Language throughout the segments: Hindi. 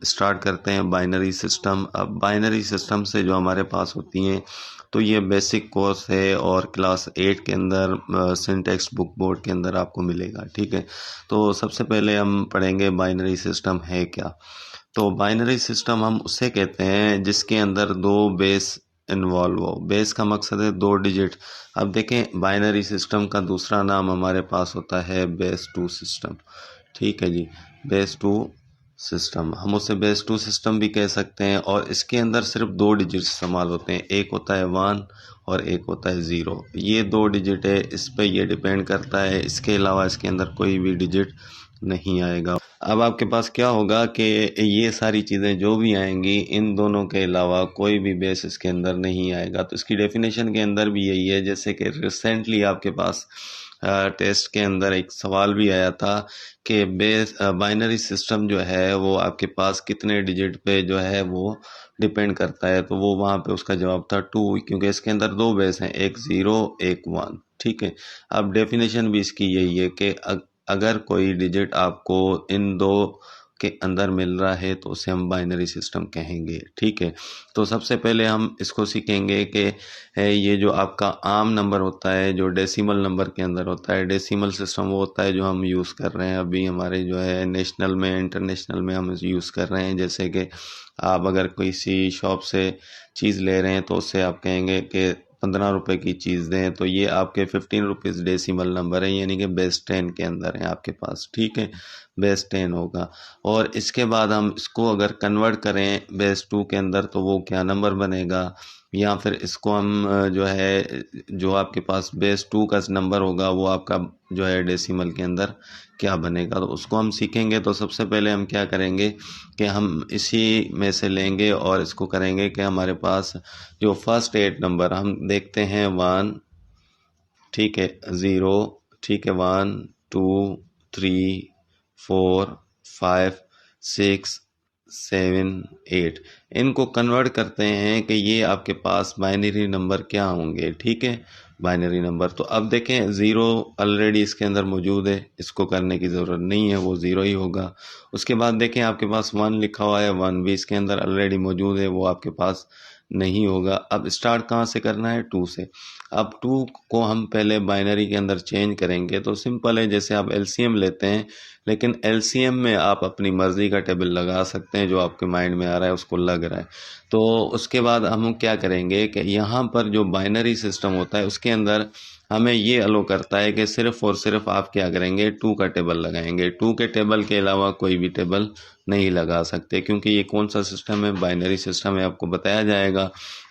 स्टार्ट करते हैं बाइनरी सिस्टम। अब बाइनरी सिस्टम से जो हमारे पास होती हैं तो ये बेसिक कोर्स है और क्लास 8 के अंदर सिंटैक्स बुक बोर्ड के अंदर आपको मिलेगा। ठीक है, तो सबसे पहले हम पढ़ेंगे बाइनरी सिस्टम है क्या। तो बाइनरी सिस्टम हम उसे कहते हैं जिसके अंदर दो बेस इन्वॉल्व हो। बेस का मकसद है दो डिजिट। अब देखें, बाइनरी सिस्टम का दूसरा नाम हमारे पास होता है बेस 2 सिस्टम। ठीक है जी, बेस 2 सिस्टम, हम उसे बेस 2 सिस्टम भी कह सकते हैं। और इसके अंदर सिर्फ दो डिजिट इस्तेमाल होते हैं, एक होता है 1 और एक होता है 0। ये दो डिजिट है, इस पे ये डिपेंड करता है, इसके अलावा इसके अंदर कोई भी डिजिट नहीं आएगा। अब आपके पास क्या होगा कि ये सारी चीज़ें जो भी आएंगी, इन दोनों के अलावा कोई भी बेस इसके अंदर नहीं आएगा। तो इसकी डेफिनेशन के अंदर भी यही है। जैसे कि रिसेंटली आपके पास टेस्ट के अंदर एक सवाल भी आया था कि बेस बाइनरी सिस्टम जो है वो आपके पास कितने डिजिट पे जो है वो डिपेंड करता है। तो वो वहाँ पे उसका जवाब था 2, क्योंकि इसके अंदर दो बेस हैं, एक 0 एक 1। ठीक है, अब डेफिनेशन भी इसकी यही है कि अगर कोई डिजिट आपको इन दो के अंदर मिल रहा है तो उसे हम बाइनरी सिस्टम कहेंगे। ठीक है, तो सबसे पहले हम इसको सीखेंगे कि ये जो आपका आम नंबर होता है, जो डेसिमल नंबर के अंदर होता है, डेसिमल सिस्टम वो होता है जो हम यूज़ कर रहे हैं अभी हमारे जो है नेशनल में, इंटरनेशनल में हम यूज़ कर रहे हैं। जैसे कि आप अगर किसी शॉप से चीज़ ले रहे हैं तो उससे आप कहेंगे कि 15 रुपए की चीज़ दें, तो ये आपके 15 रुपीज़ डेसिमल नंबर है, यानी कि बेस 10 के अंदर है आपके पास। ठीक है, बेस 10 होगा। और इसके बाद हम इसको अगर कन्वर्ट करें बेस 2 के अंदर तो वो क्या नंबर बनेगा, या फिर इसको हम जो है जो आपके पास बेस 2 का नंबर होगा वो आपका जो है डेसिमल के अंदर क्या बनेगा, तो उसको हम सीखेंगे। तो सबसे पहले हम क्या करेंगे कि हम इसी में से लेंगे और इसको करेंगे कि हमारे पास जो फर्स्ट 8 नंबर हम देखते हैं 1, ठीक है, 0, ठीक है, 1 2 3 4 5 6 7 8, इनको कन्वर्ट करते हैं कि ये आपके पास बाइनरी नंबर क्या होंगे। ठीक है, बाइनरी नंबर। तो अब देखें, 0 ऑलरेडी इसके अंदर मौजूद है, इसको करने की ज़रूरत नहीं है, वो 0 ही होगा। उसके बाद देखें आपके पास 1 लिखा हुआ है, 1 भी इसके अंदर ऑलरेडी मौजूद है, वो आपके पास नहीं होगा। अब स्टार्ट कहाँ से करना है, 2 से। अब 2 को हम पहले बाइनरी के अंदर चेंज करेंगे तो सिंपल है, जैसे आप एलसीएम लेते हैं, लेकिन एलसीएम में आप अपनी मर्ज़ी का टेबल लगा सकते हैं, जो आपके माइंड में आ रहा है उसको लग रहा है। तो उसके बाद हम क्या करेंगे कि यहाँ पर जो बाइनरी सिस्टम होता है उसके अंदर हमें ये अलो करता है कि सिर्फ़ और सिर्फ आप क्या करेंगे, 2 का टेबल लगाएंगे। 2 के टेबल के अलावा कोई भी टेबल नहीं लगा सकते, क्योंकि ये कौन सा सिस्टम है, बाइनरी सिस्टम है, आपको बताया जाएगा।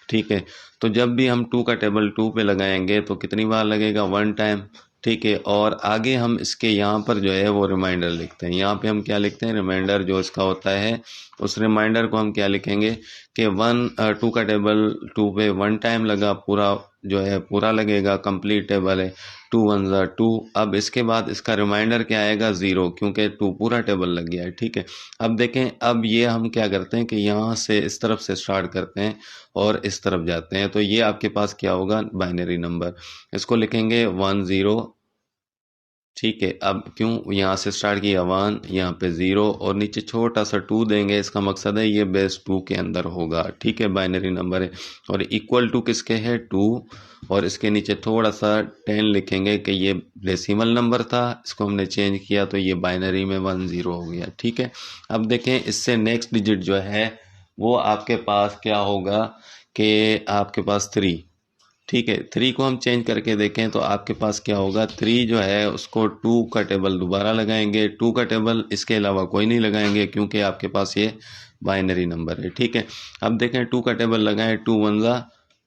ठीक है, तो जब भी हम 2 का टेबल 2 पे लगाएंगे तो कितनी बार लगेगा, 1 टाइम। ठीक है, और आगे हम इसके यहाँ पर जो है वो रिमाइंडर लिखते हैं। यहाँ पे हम क्या लिखते हैं, रिमाइंडर जो इसका होता है, उस रिमाइंडर को हम क्या लिखेंगे कि 2 का टेबल 2 पे 1 टाइम लगा, पूरा जो है पूरा लगेगा, कंप्लीट टेबल है, 2 1 ज़ा 2। अब इसके बाद इसका रिमाइंडर क्या आएगा, 0, क्योंकि 2 पूरा टेबल लग गया है। ठीक है, अब देखें, अब ये हम क्या करते हैं कि यहाँ से इस तरफ से स्टार्ट करते हैं और इस तरफ जाते हैं, तो ये आपके पास क्या होगा, बाइनरी नंबर। इसको लिखेंगे 1 0। ठीक है, अब क्यों यहाँ से स्टार्ट किया, 1, यहाँ पे 0 और नीचे छोटा सा 2 देंगे, इसका मकसद है ये बेस 2 के अंदर होगा। ठीक है, बाइनरी नंबर है, और इक्वल टू किसके है, 2, और इसके नीचे थोड़ा सा 10 लिखेंगे कि ये डेसिमल नंबर था, इसको हमने चेंज किया तो ये बाइनरी में 1 0 हो गया। ठीक है, अब देखें, इससे नेक्स्ट डिजिट जो है वो आपके पास क्या होगा कि आपके पास 3। ठीक है, 3 को हम चेंज करके देखें तो आपके पास क्या होगा, 3 जो है उसको 2 का टेबल दोबारा लगाएंगे, 2 का टेबल इसके अलावा कोई नहीं लगाएंगे, क्योंकि आपके पास ये बाइनरी नंबर है। ठीक है, अब देखें, 2 का टेबल लगाएं, 2 1 ज़ा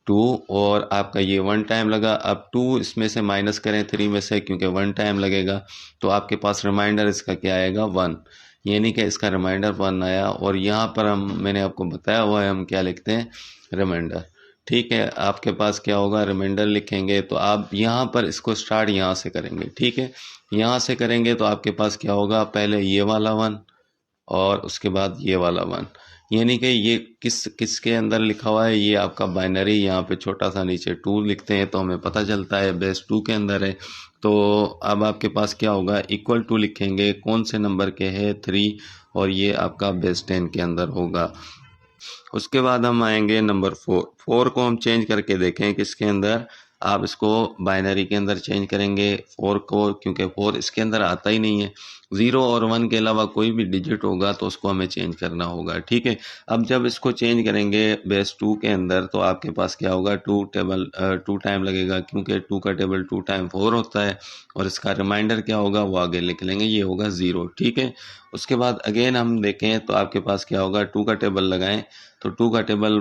2, और आपका ये 1 टाइम लगा। अब 2 इसमें से माइनस करें 3 में से, क्योंकि 1 टाइम लगेगा, तो आपके पास रिमाइंडर इसका क्या आएगा, 1, यानी कि इसका रिमाइंडर 1 आया। और यहाँ पर मैंने आपको बताया हुआ है हम क्या लिखते हैं, रिमाइंडर। ठीक है, आपके पास क्या होगा, रिमाइंडर लिखेंगे, तो आप यहाँ पर इसको स्टार्ट यहाँ से करेंगे। ठीक है, यहाँ से करेंगे तो आपके पास क्या होगा, पहले ये वाला 1 और उसके बाद ये वाला 1, यानी कि ये किसके अंदर लिखा हुआ है, ये आपका बाइनरी, यहाँ पे छोटा सा नीचे 2 लिखते हैं तो हमें पता चलता है बेस 2 के अंदर है। तो अब आपके पास क्या होगा, इक्वल टू लिखेंगे, कौन से नंबर के है, 3, और ये आपका बेस 10 के अंदर होगा। उसके बाद हम आएंगे नंबर 4 को हम चेंज करके देखें किसके अंदर, आप इसको बाइनरी के अंदर चेंज करेंगे 4 को, क्योंकि 4 इसके अंदर आता ही नहीं है। 0 और 1 के अलावा कोई भी डिजिट होगा तो उसको हमें चेंज करना होगा, ठीक है। अब जब इसको चेंज करेंगे बेस 2 के अंदर तो आपके पास क्या होगा, 2 टाइम लगेगा, क्योंकि 2 का टेबल 2 टाइम 4 होता है, और इसका रिमाइंडर क्या होगा वो आगे लिख लेंगे, ये होगा 0, ठीक है। उसके बाद अगेन हम देखें तो आपके पास क्या होगा, 2 का टेबल लगाएं तो 2 का टेबल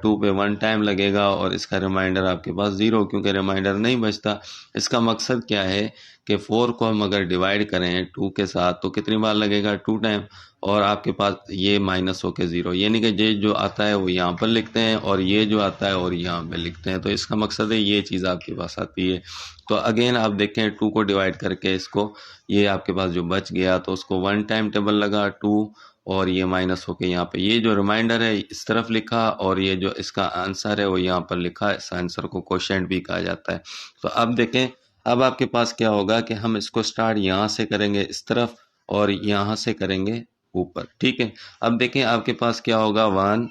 2 पे 1 टाइम लगेगा, और इसका रिमाइंडर आपके पास 0, क्योंकि रिमाइंडर नहीं बचता। इसका मकसद क्या है कि 4 को हम अगर डिवाइड करें 2 के साथ तो कितनी बार लगेगा, 2 टाइम, और आपके पास ये माइनस होके 0, यानी कि ये जो आता है वो यहाँ पर लिखते हैं और ये जो आता है और यहाँ पे लिखते हैं, तो इसका मकसद है ये चीज़ आपके पास आती है। तो अगेन आप देखें 2 को डिवाइड करके इसको, ये आपके पास जो बच गया तो उसको 1 टाइम टेबल लगा 2, और ये माइनस होके यहाँ पे ये जो रिमाइंडर है इस तरफ लिखा, और ये जो इसका आंसर है वो यहाँ पर लिखा। इस आंसर को क्वोशिएंट भी कहा जाता है। तो अब देखें, अब आपके पास क्या होगा कि हम इसको स्टार्ट यहाँ से करेंगे इस तरफ, और यहाँ से करेंगे ऊपर, ठीक है। अब देखें आपके पास क्या होगा, 1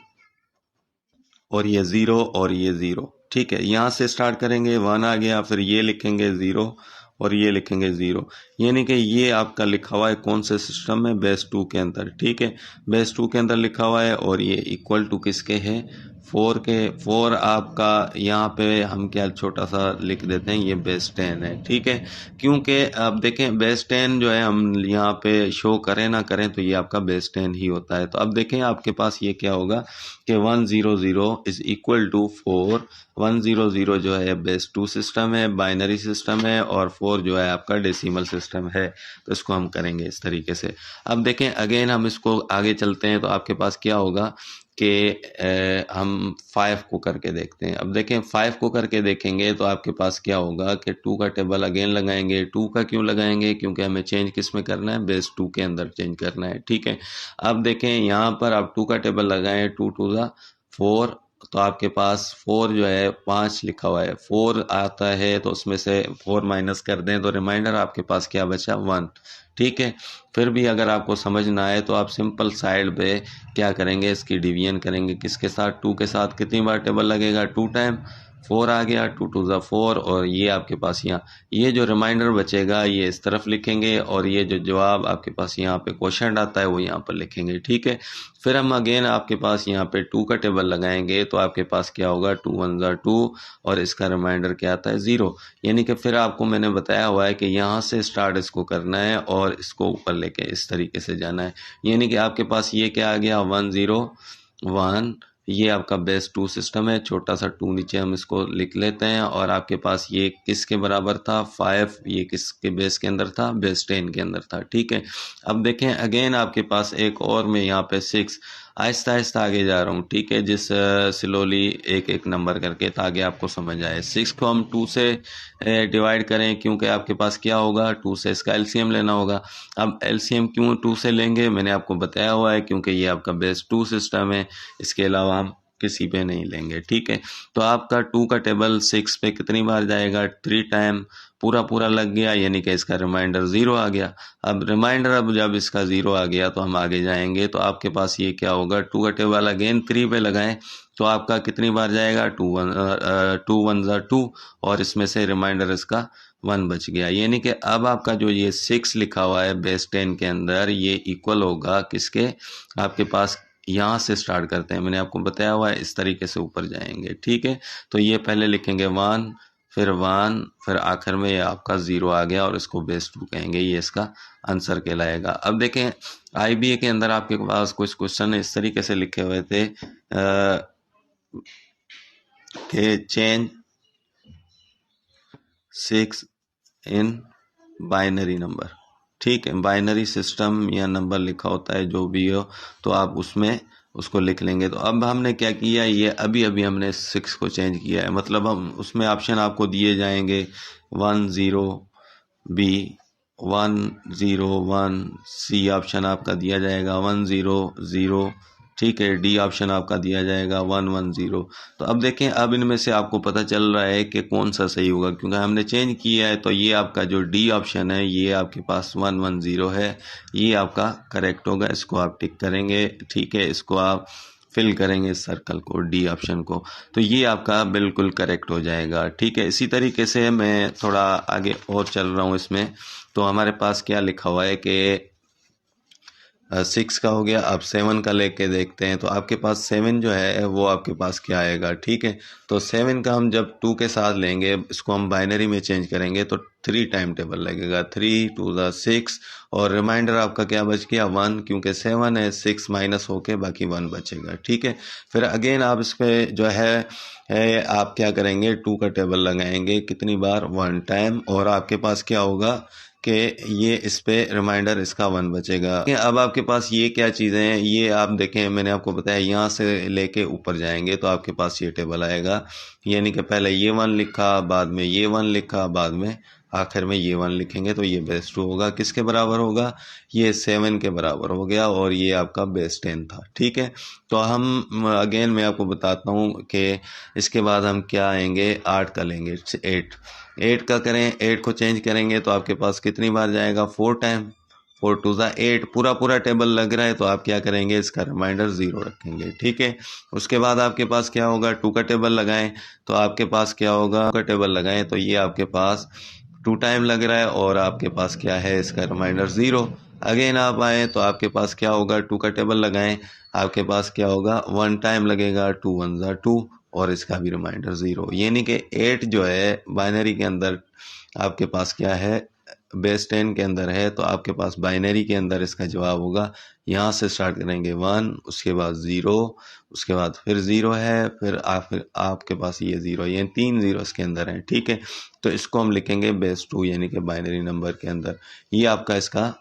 और ये 0 और ये 0, ठीक है। यहाँ से स्टार्ट करेंगे, 1 आ गया, फिर ये लिखेंगे 0 और ये लिखेंगे 0, यानी कि ये आपका लिखा हुआ है कौन से सिस्टम में, बेस 2 के अंदर, ठीक है। बेस 2 के अंदर लिखा हुआ है, और ये इक्वल टू किसके है, 4 के। 4 आपका यहाँ पे हम क्या छोटा सा लिख देते हैं, ये बेस 10 है, ठीक है। क्योंकि अब देखें बेस 10 जो है हम यहाँ पे शो करें ना करें तो ये आपका बेस 10 ही होता है। तो अब देखें आपके पास ये क्या होगा कि 100 इज इक्वल टू 4। 100 जो है बेस 2 सिस्टम है, बाइनरी सिस्टम है, और 4 जो है आपका डेसिमल सिस्टम है। तो इसको हम करेंगे इस तरीके से। अब देखें अगेन हम इसको आगे चलते हैं तो आपके पास क्या होगा कि हम 5 को करके देखते हैं। अब देखें 5 को करके देखेंगे तो आपके पास क्या होगा कि 2 का टेबल अगेन लगाएंगे। 2 का क्यों लगाएंगे, क्योंकि हमें चेंज किस में करना है, बेस 2 के अंदर चेंज करना है, ठीक है। अब देखें यहाँ पर आप 2 का टेबल लगाएं, 2 2 ज़ा 4, तो आपके पास 4 जो है 5 लिखा हुआ है, 4 आता है तो उसमें से 4 माइनस कर दें तो रिमाइंडर आपके पास क्या बचा, 1, ठीक है। फिर भी अगर आपको समझ ना आए तो आप सिंपल साइड पे क्या करेंगे, इसकी डिवीजन करेंगे किसके साथ, 2 के साथ। कितनी बार टेबल लगेगा, 2 टाइम, 4 आ गया, 2 2 ज़ा 4, और ये आपके पास यहाँ ये जो रिमाइंडर बचेगा ये इस तरफ लिखेंगे, और ये जो जवाब आपके पास यहाँ पे क्वेश्चन आता है वो यहाँ पर लिखेंगे, ठीक है। फिर हम अगेन आपके पास यहाँ पे 2 का टेबल लगाएंगे तो आपके पास क्या होगा, 2 1 ज़ा 2, और इसका रिमाइंडर क्या आता है, 0, यानी कि फिर आपको मैंने बताया हुआ है कि यहाँ से स्टार्ट इसको करना है और इसको ऊपर लेके इस तरीके से जाना है। यानी कि आपके पास ये क्या आ गया, 101, ये आपका बेस 2 सिस्टम है। छोटा सा 2 नीचे हम इसको लिख लेते हैं, और आपके पास ये किसके बराबर था, 5, ये किसके बेस के अंदर था, बेस 10 के अंदर था, ठीक है। अब देखें अगेन आपके पास एक और, मैं यहाँ पे 6 आहिस्ता आहिस्ता आगे जा रहा हूँ, ठीक है, जिस स्लोली एक एक नंबर करके, ताकि आपको समझ आए। 6 को हम 2 से डिवाइड करें, क्योंकि आपके पास क्या होगा, 2 से इसका एलसीएम लेना होगा। अब एलसीएम क्यों 2 से लेंगे, मैंने आपको बताया हुआ है, क्योंकि ये आपका बेस 2 सिस्टम है, इसके अलावा हम किसी पे नहीं लेंगे, ठीक है। तो आपका 2 का टेबल 6 पे कितनी बार जाएगा, 3 टाइम, पूरा पूरा लग गया, यानी कि इसका रिमाइंडर 0 आ गया। अब रिमाइंडर, अब जब इसका 0 आ गया तो हम आगे जाएंगे तो आपके पास ये क्या होगा, 2 का टेबल अगेन 3 पे लगाएं तो आपका कितनी बार जाएगा, 2 1 ज़ा 2, और इसमें से रिमाइंडर इसका 1 बच गया। यानी कि अब आपका जो ये 6 लिखा हुआ है बेस 10 के अंदर, ये इक्वल होगा किसके, आपके पास यहाँ से स्टार्ट करते हैं, मैंने आपको बताया हुआ है, इस तरीके से ऊपर जाएंगे, ठीक है। तो ये पहले लिखेंगे 1, फिर 1, फिर आखिर में ये आपका 0 आ गया, और इसको बेस 2 कहेंगे, ये इसका आंसर कहलाएगा। अब देखें आईबीए के अंदर आपके पास कुछ क्वेश्चन इस तरीके से लिखे हुए थे कि चेंज 6 इन बाइनरी नंबर, ठीक है। बाइनरी सिस्टम या नंबर लिखा होता है जो भी हो, तो आप उसमें उसको लिख लेंगे। तो अब हमने क्या किया, ये अभी अभी हमने 6 को चेंज किया है, मतलब हम उसमें ऑप्शन आपको दिए जाएंगे 10 बी, 101 सी, ऑप्शन आपका दिया जाएगा 100 ठीक है, डी ऑप्शन आपका दिया जाएगा 110। तो अब देखें, अब इनमें से आपको पता चल रहा है कि कौन सा सही होगा, क्योंकि हमने चेंज किया है। तो ये आपका जो डी ऑप्शन है ये आपके पास 110 है, ये आपका करेक्ट होगा। इसको आप टिक करेंगे, ठीक है, इसको आप फिल करेंगे इस सर्कल को, डी ऑप्शन को, तो ये आपका बिल्कुल करेक्ट हो जाएगा। ठीक है, इसी तरीके से मैं थोड़ा आगे और चल रहा हूँ इसमें। तो हमारे पास क्या लिखा हुआ है कि 6 का हो गया। अब 7 का लेके देखते हैं। तो आपके पास 7 जो है वो आपके पास क्या आएगा। ठीक है, तो 7 का हम जब 2 के साथ लेंगे, इसको हम बाइनरी में चेंज करेंगे तो 3 टाइम टेबल लगेगा, 3 2 6, और रिमाइंडर आपका क्या बच गया 1, क्योंकि 7 है, 6 माइनस होके बाकी 1 बचेगा। ठीक है, फिर अगेन आप इस पे जो है आप क्या करेंगे, 2 का टेबल लगाएंगे कितनी बार, 1 टाइम, और आपके पास क्या होगा कि ये इस पे रिमाइंडर इसका 1 बचेगा। अब आपके पास ये क्या चीज़ें हैं, ये आप देखें, मैंने आपको बताया यहाँ से लेके ऊपर जाएंगे तो आपके पास ये टेबल आएगा। यानी कि पहले ये 1 लिखा, बाद में ये 1 लिखा, बाद में आखिर में ये 1 लिखेंगे, तो ये बेस 2 होगा। किसके बराबर होगा, ये 7 के बराबर हो गया, और ये आपका बेस 10 था। ठीक है, तो हम अगेन मैं आपको बताता हूँ कि इसके बाद हम क्या आएंगे, 8 का लेंगे, 8 का करें, 8 को चेंज करेंगे तो आपके पास कितनी बार जाएगा, 4 टाइम, 4 2 8, पूरा टेबल लग रहा है तो आप क्या करेंगे, इसका रिमाइंडर 0 रखेंगे। ठीक है, उसके बाद आपके पास क्या होगा, 2 का टेबल लगाएं तो आपके पास क्या होगा, 2 का टेबल लगाएं तो ये आपके पास 2 टाइम लग रहा है, और आपके पास क्या है, इसका रिमाइंडर 0। अगेन आप आए तो आपके पास क्या होगा, 2 का टेबल लगाएं, आपके पास क्या होगा, 1 टाइम लगेगा, 2 1 2, और इसका भी रिमाइंडर 0। यानी कि 8 जो है बाइनरी के अंदर आपके पास क्या है, बेस 10 के अंदर है, तो आपके पास बाइनरी के अंदर इसका जवाब होगा, यहाँ से स्टार्ट करेंगे 1, उसके बाद 0, उसके बाद फिर 0 है, फिर आपके पास ये 0, ये 3 0 इसके अंदर हैं। ठीक है, तो इसको हम लिखेंगे बेस 2 यानी कि बाइनरी नंबर के अंदर, ये आपका इसका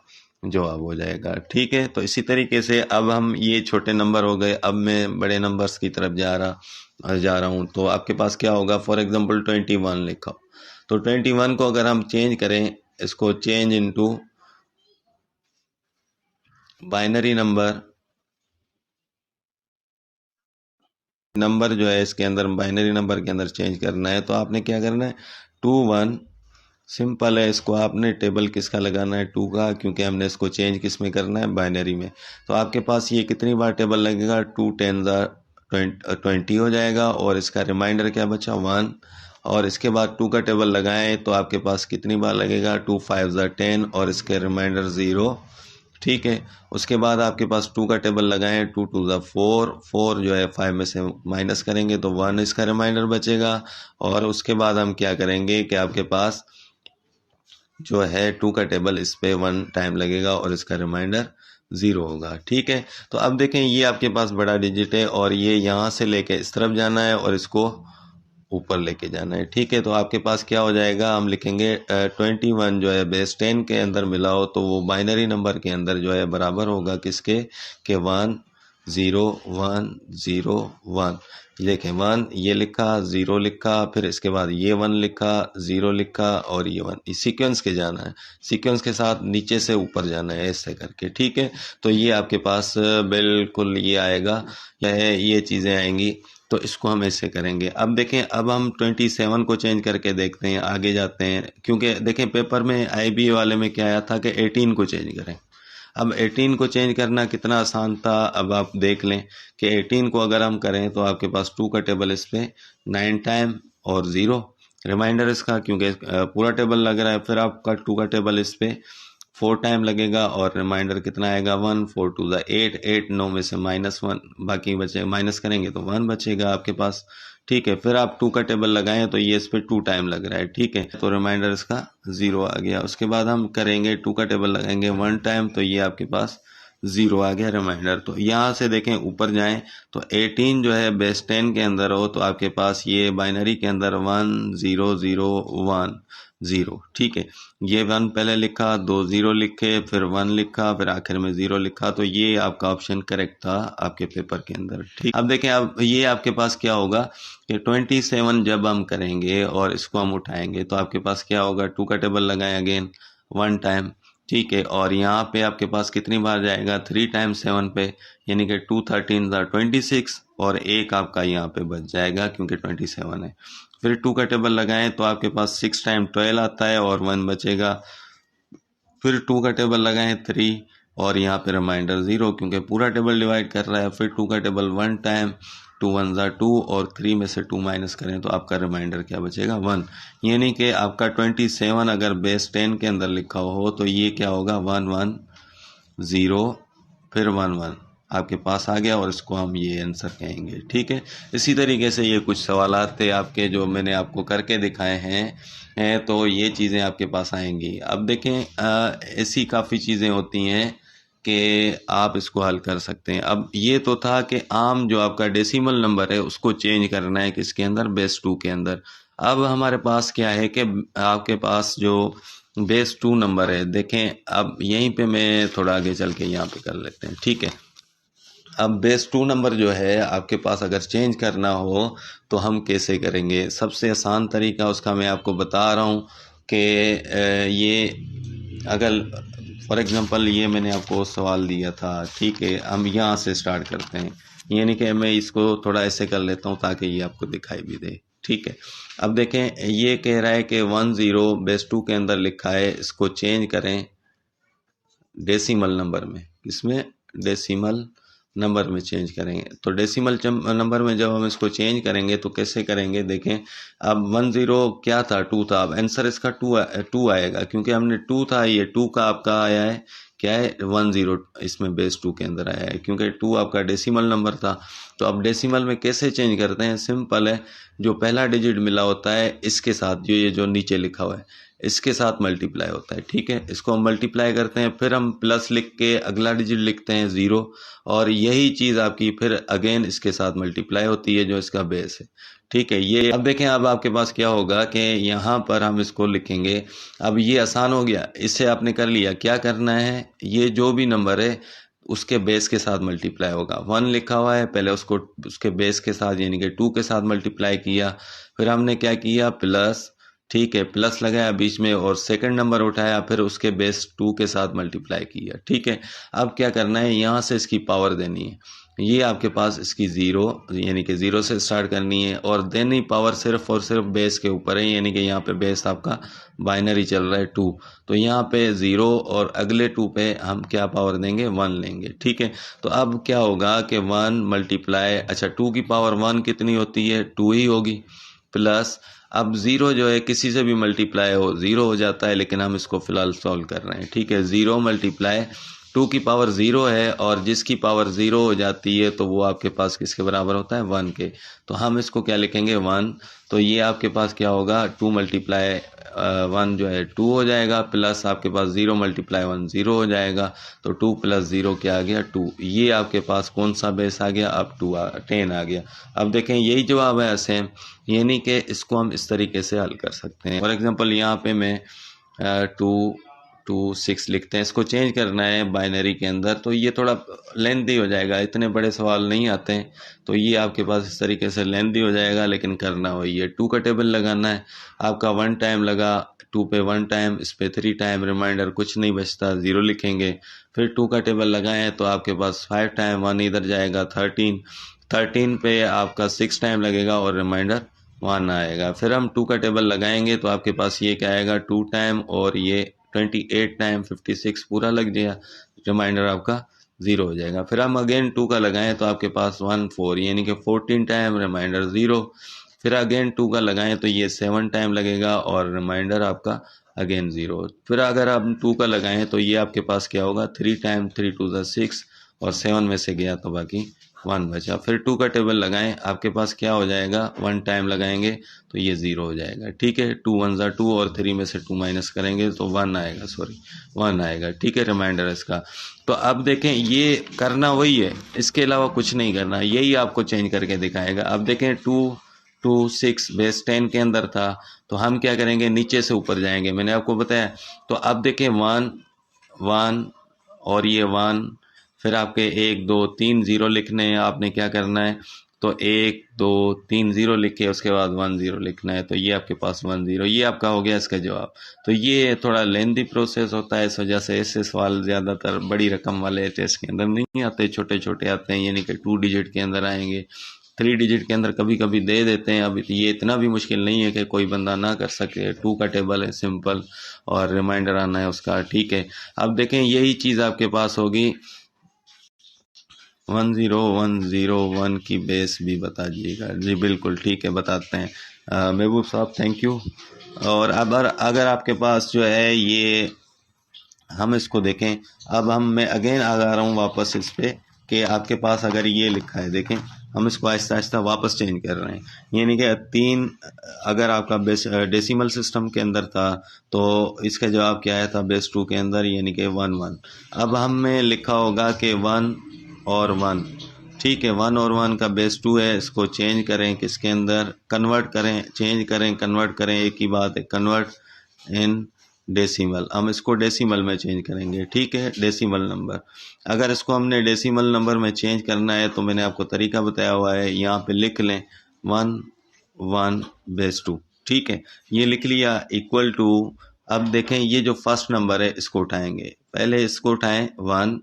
जवाब हो जाएगा। ठीक है, तो इसी तरीके से अब हम, ये छोटे नंबर हो गए, अब मैं बड़े नंबर्स की तरफ जा रहा हूँ। तो आपके पास क्या होगा, फॉर एग्जांपल 21 लिखा, तो 21 को अगर हम चेंज करें, इसको चेंज इनटू बाइनरी नंबर जो है इसके अंदर, बाइनरी नंबर के अंदर चेंज करना है, तो आपने क्या करना है, 21, सिंपल है, इसको आपने टेबल किसका लगाना है, 2 का, क्योंकि हमने इसको चेंज किस में करना है, बाइनरी में। तो आपके पास ये कितनी बार टेबल लगेगा, 2 10 20 हो जाएगा, और इसका रिमाइंडर क्या बचा, 1, और इसके बाद 2 का टेबल लगाएं तो आपके पास कितनी बार लगेगा, 2 5 10, और इसके रिमाइंडर 0। ठीक है, उसके बाद आपके पास 2 का टेबल लगाएं, 2 2 4, 4 जो है 5 में से माइनस करेंगे तो 1 इसका रिमाइंडर बचेगा, और उसके बाद हम क्या करेंगे कि आपके पास जो है 2 का टेबल, इस पे 1 टाइम लगेगा और इसका रिमाइंडर 0 होगा। ठीक है, तो अब देखें, ये आपके पास बड़ा डिजिट है, और ये यहाँ से लेके इस तरफ जाना है और इसको ऊपर लेके जाना है। ठीक है, तो आपके पास क्या हो जाएगा, हम लिखेंगे 21 जो है बेस 10 के अंदर मिला हो तो वो बाइनरी नंबर के अंदर जो है बराबर होगा किसके, के 1 0 1 0 1। देखें, 1 ये लिखा, 0 लिखा, फिर इसके बाद ये 1 लिखा, 0 लिखा, और ये 1, इस सीक्वेंस के जाना है, सीक्वेंस के साथ नीचे से ऊपर जाना है ऐसे करके। ठीक है, तो ये आपके पास बिल्कुल ये आएगा, ये चीज़ें आएंगी, तो इसको हम ऐसे करेंगे। अब देखें, अब हम 27 को चेंज करके देखते हैं, आगे जाते हैं, क्योंकि देखें पेपर में IB वाले में क्या आया था कि 18 को चेंज करें। अब 18 को चेंज करना कितना आसान था, अब आप देख लें कि 18 को अगर हम करें तो आपके पास 2 का टेबल इस पे 9 टाइम और 0 रिमाइंडर इसका, क्योंकि पूरा टेबल लग रहा है, फिर आपका 2 का टेबल इस पे 4 टाइम लगेगा, और रिमाइंडर कितना आएगा, 1 4 2 8, 8 9 में से -1 बाकी बचे, माइनस करेंगे तो 1 बचेगा आपके पास। ठीक है, फिर आप 2 का टेबल लगाएं तो ये इस पे 2 टाइम लग रहा है। ठीक है, तो रिमाइंडर इसका 0 आ गया। उसके बाद हम करेंगे 2 का टेबल लगाएंगे 1 टाइम, तो ये आपके पास 0 आ गया रिमाइंडर। तो यहाँ से देखें ऊपर जाएं तो 18 जो है बेस 10 के अंदर हो तो आपके पास ये बाइनरी के अंदर 1 0 0 1 0। ठीक है, ये 1 पहले लिखा, 2 0 लिखे, फिर 1 लिखा, फिर आखिर में 0 लिखा, तो ये आपका ऑप्शन करेक्ट था आपके पेपर के अंदर। ठीक, अब देखें, अब ये आपके पास क्या होगा कि 27 जब हम करेंगे और इसको हम उठाएंगे तो आपके पास क्या होगा, 2 का टेबल लगाएं अगेन 1 टाइम, ठीक है। और यहाँ पे आपके पास कितनी बार जाएगा, 3 टाइम्स 7 पे, यानी कि 2 13 26, और एक आपका यहाँ पे बच जाएगा क्योंकि 27 है। फिर 2 का टेबल लगाएं तो आपके पास 6 टाइम 12 आता है और 1 बचेगा। फिर 2 का टेबल लगाएं 3, और यहाँ पे रिमाइंडर 0 क्योंकि पूरा टेबल डिवाइड कर रहा है। फिर 2 का टेबल 1 टाइम, 2 1 ज़ा 2, और 3 में से 2 माइनस करें तो आपका रिमाइंडर क्या बचेगा, 1। यानी कि आपका 27 अगर बेस 10 के अंदर लिखा हो तो ये क्या होगा, 1 1 0 फिर 1 1 आपके पास आ गया, और इसको हम ये आंसर कहेंगे। ठीक है। इसी तरीके से ये कुछ सवालात थे आपके जो मैंने आपको करके दिखाए हैं, तो ये चीज़ें आपके पास आएंगी। अब देखें, ऐसी काफ़ी चीज़ें होती हैं कि आप इसको हल कर सकते हैं। अब ये तो था कि आम जो आपका डेसिमल नंबर है उसको चेंज करना है किसके अंदर, बेस 2 के अंदर। अब हमारे पास क्या है कि आपके पास जो बेस 2 नंबर है, देखें अब यहीं पे मैं थोड़ा आगे चल के यहाँ पे कर लेते हैं। ठीक है। अब बेस 2 नंबर जो है आपके पास अगर चेंज करना हो तो हम कैसे करेंगे, सबसे आसान तरीका उसका मैं आपको बता रहा हूँ कि ये अगर फॉर एग्ज़ाम्पल ये मैंने आपको सवाल दिया था। ठीक है, हम यहाँ से स्टार्ट करते हैं, यानी कि मैं इसको थोड़ा ऐसे कर लेता हूँ ताकि ये आपको दिखाई भी दे। ठीक है। अब देखें, ये कह रहा है कि 10 बेस 2 के अंदर लिखा है, इसको चेंज करें डेसिमल नंबर में। इसमें डेसिमल नंबर में चेंज करेंगे, तो डेसिमल नंबर में जब हम इसको चेंज करेंगे तो कैसे करेंगे, देखें अब 10 क्या था, 2 था। अब आंसर इसका 2 आएगा क्योंकि हमने 2 था, ये 2 का आपका आया है क्या है, 10 इसमें बेस 2 के अंदर आया है क्योंकि 2 आपका डेसिमल नंबर था। तो अब डेसिमल में कैसे चेंज करते हैं, सिंपल है, जो पहला डिजिट मिला होता है इसके साथ, जो ये जो नीचे लिखा हुआ है इसके साथ मल्टीप्लाई होता है। ठीक है, इसको हम मल्टीप्लाई करते हैं, फिर हम प्लस लिख के अगला डिजिट लिखते हैं 0, और यही चीज़ आपकी फिर अगेन इसके साथ मल्टीप्लाई होती है जो इसका बेस है। ठीक है, ये अब देखें, अब आपके पास क्या होगा कि यहाँ पर हम इसको लिखेंगे। अब ये आसान हो गया, इससे आपने कर लिया। क्या करना है, ये जो भी नंबर है उसके बेस के साथ मल्टीप्लाई होगा। 1 लिखा हुआ है, पहले उसको उसके बेस के साथ यानी कि 2 के साथ मल्टीप्लाई किया, फिर हमने क्या किया, प्लस। ठीक है, प्लस लगाया बीच में और सेकंड नंबर उठाया, फिर उसके बेस 2 के साथ मल्टीप्लाई किया। ठीक है। अब क्या करना है, यहाँ से इसकी पावर देनी है। ये आपके पास इसकी 0 यानी कि 0 से स्टार्ट करनी है, और देनी पावर सिर्फ और सिर्फ बेस के ऊपर है, यानी कि यहाँ पे बेस आपका बाइनरी चल रहा है 2, तो यहाँ पे 0 और अगले 2 पे हम क्या पावर देंगे, 1 लेंगे। ठीक है। तो अब क्या होगा कि 1 मल्टीप्लाई, अच्छा 2 की पावर 1 कितनी होती है, 2 ही होगी, प्लस अब 0 जो है किसी से भी मल्टीप्लाई हो 0 हो जाता है, लेकिन हम इसको फिलहाल सॉल्व कर रहे हैं। ठीक है, 0 मल्टीप्लाई 2 की पावर 0 है, और जिसकी पावर 0 हो जाती है तो वो आपके पास किसके बराबर होता है, 1 के। तो हम इसको क्या लिखेंगे, 1। तो ये आपके पास क्या होगा, 2 मल्टीप्लाई 1 जो है 2 हो जाएगा, प्लस आपके पास 0 मल्टीप्लाई 1 0 हो जाएगा, तो 2 प्लस 0 क्या आ गया, 2। ये आपके पास कौन सा बेस आ गया, अब 10 आ गया। अब देखें यही जवाब है सेम, यानी कि इसको हम इस तरीके से हल कर सकते हैं। फॉर एग्जांपल यहाँ पे मैं 2 2 6 लिखते हैं, इसको चेंज करना है बाइनरी के अंदर, तो ये थोड़ा लेंथी हो जाएगा, इतने बड़े सवाल नहीं आते हैं, तो ये आपके पास इस तरीके से लेंथी हो जाएगा, लेकिन करना वही है। 2 का टेबल लगाना है, आपका 1 टाइम लगा, 2 पे 1 टाइम, इस पे 3 टाइम, रिमाइंडर कुछ नहीं बचता, 0 लिखेंगे। फिर 2 का टेबल लगाएं तो आपके पास 5 टाइम, 1 इधर जाएगा, 13 पे आपका 6 टाइम लगेगा और रिमाइंडर 1 आएगा। फिर हम 2 का टेबल लगाएंगे तो आपके पास ये क्या आएगा, 2 टाइम, और ये 28 टाइम 56 पूरा लग जाएगा, रिमाइंडर आपका 0 हो जाएगा। फिर हम अगेन 2 का लगाएं तो आपके पास 1 4 यानी कि 14 टाइम, रिमाइंडर 0। फिर अगेन 2 का लगाएं तो ये 7 टाइम लगेगा और रिमाइंडर आपका अगेन 0। फिर अगर आप 2 का लगाएं तो ये आपके पास क्या होगा, 3 टाइम, 3 2 6, और 7 में से गया तो बाकी 1 बचा। फिर 2 का टेबल लगाएं, आपके पास क्या हो जाएगा, 1 टाइम लगाएंगे तो ये 0 हो जाएगा। ठीक है, 2 1 ज़ा 2, और 3 में से 2 माइनस करेंगे तो 1 आएगा, 1 आएगा। ठीक है, रिमाइंडर इसका। तो अब देखें, ये करना वही है, इसके अलावा कुछ नहीं करना, यही आपको चेंज करके दिखाएगा। अब देखें 2 2 6 बेस 10 के अंदर था, तो हम क्या करेंगे, नीचे से ऊपर जाएंगे, मैंने आपको बताया। तो अब देखें 1 1 और ये 1, फिर आपके 1 2 3 0 लिखने हैं, आपने क्या करना है, तो 1 2 3 0 लिख के उसके बाद 1 0 लिखना है, तो ये आपके पास 1 0, ये आपका हो गया इसका जवाब। तो ये थोड़ा लेंथी प्रोसेस होता है, इस वजह से ऐसे सवाल ज़्यादातर बड़ी रकम वाले टेस्ट के अंदर नहीं आते, छोटे छोटे आते हैं, यानी कि 2 डिजिट के अंदर आएंगे, 3 डिजिट के अंदर कभी कभी दे देते हैं। अब ये इतना भी मुश्किल नहीं है कि कोई बंदा ना कर सके, 2 का टेबल है सिंपल, और रिमाइंडर आना है उसका, ठीक है। अब देखें यही चीज़ आपके पास होगी 10101 की बेस भी बता दीजिएगा। जी बिल्कुल ठीक है, बताते हैं महबूब साहब, थैंक यू। और अब अगर आपके पास जो है ये, हम इसको देखें, अब मैं अगेन आ रहा हूँ वापस इस पे कि आपके पास अगर ये लिखा है, देखें हम इसको आहिस्ता आहिस्ता वापस चेंज कर रहे हैं, यानी कि 3 अगर आपका बेस डेसिमल सिस्टम के अंदर था तो इसका जवाब क्या आया था बेस 2 के अंदर, यानी कि 1 1। अब हमें लिखा होगा कि 1 और 1, ठीक है, 1 और 1 का बेस 2 है, इसको चेंज करें किसके अंदर, कन्वर्ट करें, चेंज करें, कन्वर्ट करें, एक ही बात है, कन्वर्ट इन डेसिमल। हम इसको डेसिमल में चेंज करेंगे, ठीक है, डेसिमल नंबर। अगर इसको हमने डेसिमल नंबर में चेंज करना है तो मैंने आपको तरीका बताया हुआ है, यहाँ पे लिख लें 1 1 बेस 2, ठीक है, ये लिख लिया, इक्वल टू। अब देखें ये जो फर्स्ट नंबर है इसको उठाएंगे, पहले इसको उठाएं 1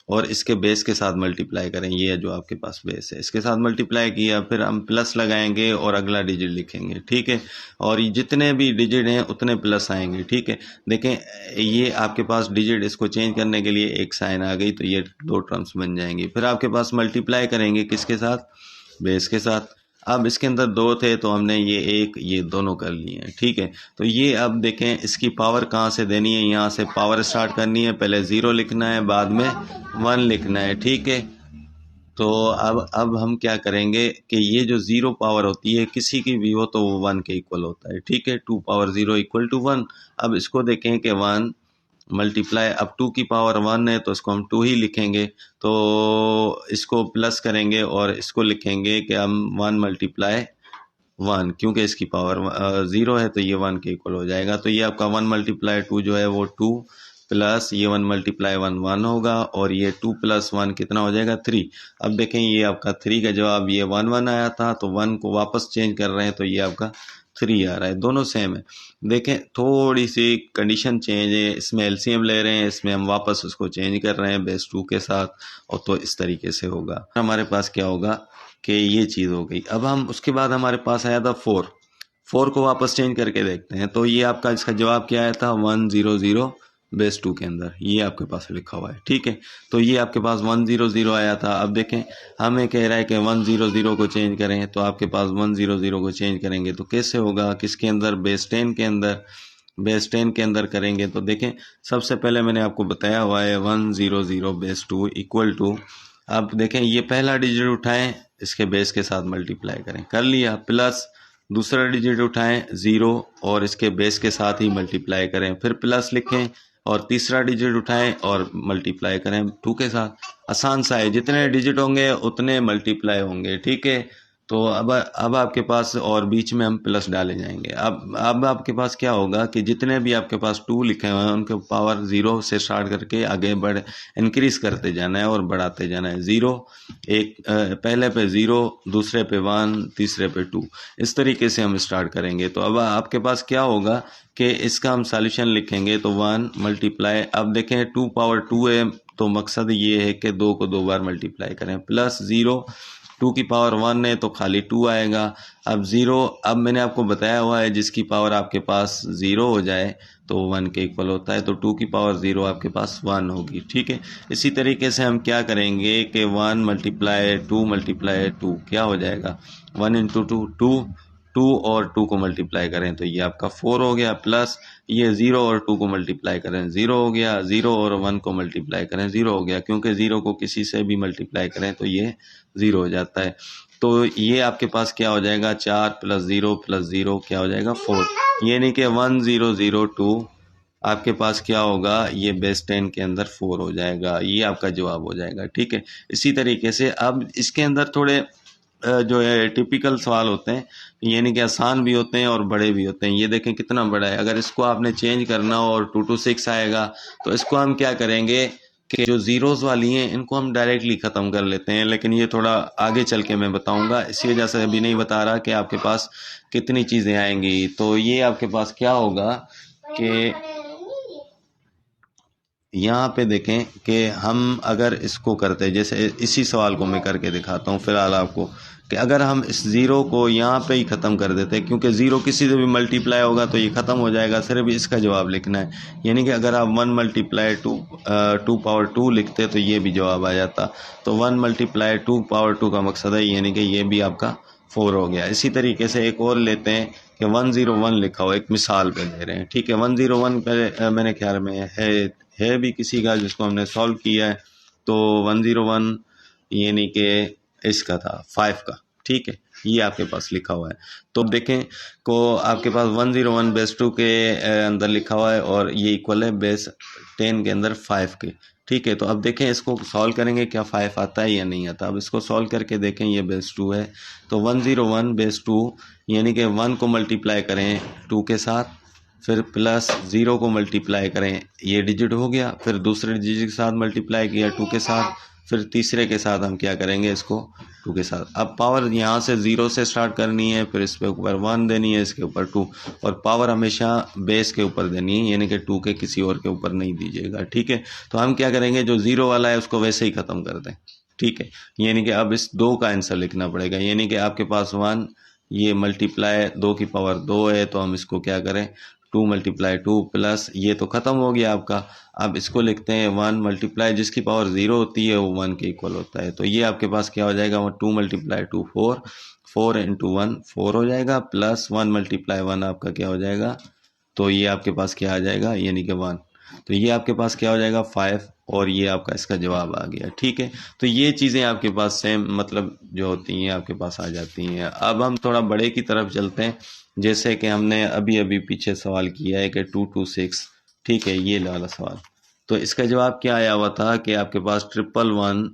और इसके बेस के साथ मल्टीप्लाई करें, ये जो आपके पास बेस है इसके साथ मल्टीप्लाई किया, फिर हम प्लस लगाएंगे और अगला डिजिट लिखेंगे, ठीक है, और जितने भी डिजिट हैं उतने प्लस आएंगे, ठीक है। देखें ये आपके पास डिजिट, इसको चेंज करने के लिए एक साइन आ गई, तो ये 2 टर्म्स बन जाएंगी। फिर आपके पास मल्टीप्लाई करेंगे किसके साथ, बेस के साथ। अब इसके अंदर 2 थे तो हमने ये दोनों कर लिए हैं, ठीक है। तो ये अब देखें इसकी पावर कहाँ से देनी है, यहाँ से पावर स्टार्ट करनी है, पहले 0 लिखना है, बाद में 1 लिखना है, ठीक है। तो अब हम क्या करेंगे कि ये जो 0 पावर होती है किसी की भी हो तो वो 1 के इक्वल होता है, ठीक है, 2 पावर 0 इक्वल टू 1। अब इसको देखें कि 1 मल्टीप्लाई, अब 2 की पावर 1 है तो इसको हम 2 ही लिखेंगे, तो इसको प्लस करेंगे और इसको लिखेंगे कि हम 1 मल्टीप्लाई 1, क्योंकि इसकी पावर 0 है तो ये 1 के इक्वल हो जाएगा। तो ये आपका 1 मल्टीप्लाई 2 जो है वो 2, प्लस ये 1 मल्टीप्लाई 1 1 होगा, और ये 2 प्लस 1 कितना हो जाएगा 3। अब देखें ये आपका 3 का जवाब, ये 1 1 आया था तो 1 को वापस चेंज कर रहे हैं तो ये आपका 3 आ रहा है, दोनों सेम है। देखें थोड़ी सी कंडीशन चेंज है, इसमें एलसीएम ले रहे हैं, इसमें हम वापस उसको चेंज कर रहे हैं बेस 2 के साथ, और तो इस तरीके से होगा। हमारे पास क्या होगा कि ये चीज़ हो गई। अब हम उसके बाद हमारे पास आया था 4 को वापस चेंज करके देखते हैं, तो ये आपका इसका जवाब क्या आया था 1 0 0 बेस 2 के अंदर, ये आपके पास लिखा हुआ है, ठीक है। तो ये आपके पास 1 0 0 आया था। अब देखें हमें कह रहा है कि 1 0 0 को चेंज करें, तो आपके पास 1 0 0 को चेंज करेंगे तो कैसे होगा, किसके अंदर, बेस 10 के अंदर, बेस 10 के अंदर करेंगे। तो देखें सबसे पहले मैंने आपको बताया हुआ है 1 0 0 बेस 2 इक्वल टू, अब देखें ये पहला डिजिट उठाएं, इसके बेस के साथ मल्टीप्लाई करें, कर लिया, प्लस दूसरा डिजिट उठाएं 0 और इसके बेस के साथ ही मल्टीप्लाई करें, फिर प्लस लिखें, और तीसरा डिजिट उठाएं और मल्टीप्लाई करें 2 के साथ। आसान सा है, जितने डिजिट होंगे उतने मल्टीप्लाई होंगे, ठीक है। तो अब आपके पास, और बीच में हम प्लस डाले जाएंगे। अब आपके पास क्या होगा कि जितने भी आपके पास 2 लिखे हुए हैं उनके पावर 0 से स्टार्ट करके आगे इंक्रीज करते जाना है और बढ़ाते जाना है। 0 एक पहले पे 0, दूसरे पे 1, तीसरे पे 2, इस तरीके से हम स्टार्ट करेंगे। तो अब आपके पास क्या होगा कि इसका हम सॉल्यूशन लिखेंगे, तो 1 मल्टीप्लाई, अब देखें 2 पावर 2 है तो मकसद ये है कि 2 को 2 बार मल्टीप्लाई करें, प्लस 0, 2 की पावर 1 है तो खाली 2 आएगा। अब 0, अब मैंने आपको बताया हुआ है जिसकी पावर आपके पास 0 हो जाए तो 1 के इक्वल होता है, तो 2 की पावर 0 आपके पास 1 होगी, ठीक है। इसी तरीके से हम क्या करेंगे कि 1 मल्टीप्लाई 2 क्या हो जाएगा, 1 इंटू 2 2 और 2 को मल्टीप्लाई करें तो ये आपका 4 हो गया, प्लस ये 0 और 2 को मल्टीप्लाई करें 0 हो गया, 0 और 1 को मल्टीप्लाई करें 0 हो गया, क्योंकि 0 को किसी से भी मल्टीप्लाई करें तो ये 0 हो जाता है। तो ये आपके पास क्या हो जाएगा, 4 प्लस 0 क्या हो जाएगा 4, यानी कि 1 0 0 2 आपके पास क्या होगा, ये बेस 10 के अंदर 4 हो जाएगा, ये आपका जवाब हो जाएगा, ठीक है। इसी तरीके से अब इसके अंदर थोड़े जो है टिपिकल सवाल होते हैं, यानी कि आसान भी होते हैं और बड़े भी होते हैं। ये देखें कितना बड़ा है, अगर इसको आपने चेंज करना हो और 2 to 6 आएगा तो इसको हम क्या करेंगे, कि जो ज़ीरोज़ वाली हैं इनको हम डायरेक्टली ख़त्म कर लेते हैं, लेकिन ये थोड़ा आगे चल के मैं बताऊंगा, इसी वजह से अभी नहीं बता रहा कि आपके पास कितनी चीज़ें आएंगी। तो ये आपके पास क्या होगा कि यहाँ पे देखें कि हम अगर इसको करते हैं, जैसे इसी सवाल को मैं करके दिखाता हूँ फ़िलहाल आपको, कि अगर हम इस ज़ीरो को यहाँ पे ही ख़त्म कर देते हैं, क्योंकि ज़ीरो किसी से भी मल्टीप्लाई होगा तो ये ख़त्म हो जाएगा, सिर्फ इसका जवाब लिखना है। यानी कि अगर आप 1 मल्टीप्लाई 2 पावर 2 लिखते तो ये भी जवाब आ जाता। तो 1 मल्टीप्लाई 2 पावर 2 का मकसद है, यानी कि ये भी आपका 4 हो गया। इसी तरीके से एक और लेते हैं कि 101 लिखा हो, एक मिसाल पे ले रहे हैं, ठीक है। 101 पे मेरे ख्याल में है भी किसी का जिसको हमने सॉल्व किया है। तो 101 यानी कि इसका था 5 का, ठीक है, ये आपके पास लिखा हुआ है। तो देखें को आपके पास 101 बेस 2 के अंदर लिखा हुआ है और ये इक्वल है बेस 10 के अंदर 5 के, ठीक है। तो अब देखें इसको सॉल्व करेंगे, क्या 5 आता है या नहीं आता। अब इसको सॉल्व करके देखें, ये बेस 2 है, तो 101 बेस 2 यानी कि 1 को मल्टीप्लाई करें 2 के साथ, फिर प्लस 0 को मल्टीप्लाई करें, ये डिजिट हो गया, फिर दूसरे डिजिट के साथ मल्टीप्लाई किया 2 के साथ, फिर तीसरे के साथ हम क्या करेंगे, इसको 2 के साथ। अब पावर यहाँ से 0 से स्टार्ट करनी है, फिर इस पे ऊपर 1 देनी है, इसके ऊपर 2, और पावर हमेशा बेस के ऊपर देनी है, यानी कि 2 के किसी और के ऊपर नहीं दीजिएगा, ठीक है। तो हम क्या करेंगे, जो 0 वाला है उसको वैसे ही ख़त्म कर दें, ठीक है। यानी कि अब इस 2 का आंसर लिखना पड़ेगा, यानी कि आपके पास 1, ये मल्टीप्लाई 2 की पावर 2 है, तो हम इसको क्या करें, 2 मल्टीप्लाई 2 प्लस, ये तो ख़त्म हो गया आपका। अब इसको लिखते हैं 1 मल्टीप्लाई, जिसकी पावर 0 होती है वो 1 के इक्वल होता है। तो ये आपके पास क्या हो जाएगा, 2 मल्टीप्लाई 2 4, 4 इंटू 1 4 हो जाएगा, प्लस 1 मल्टीप्लाई 1 आपका क्या हो जाएगा, तो ये आपके पास क्या आ जाएगा, यानी कि 1। तो ये आपके पास क्या हो जाएगा, 5, और ये आपका इसका जवाब आ गया, ठीक है। तो ये चीज़ें आपके पास सेम मतलब जो होती हैं आपके पास आ जाती हैं। अब हम थोड़ा बड़े की तरफ चलते हैं, जैसे कि हमने अभी अभी पीछे सवाल किया है कि 226, ठीक है, ये वाला सवाल। तो इसका जवाब क्या आया हुआ था कि आपके पास 111,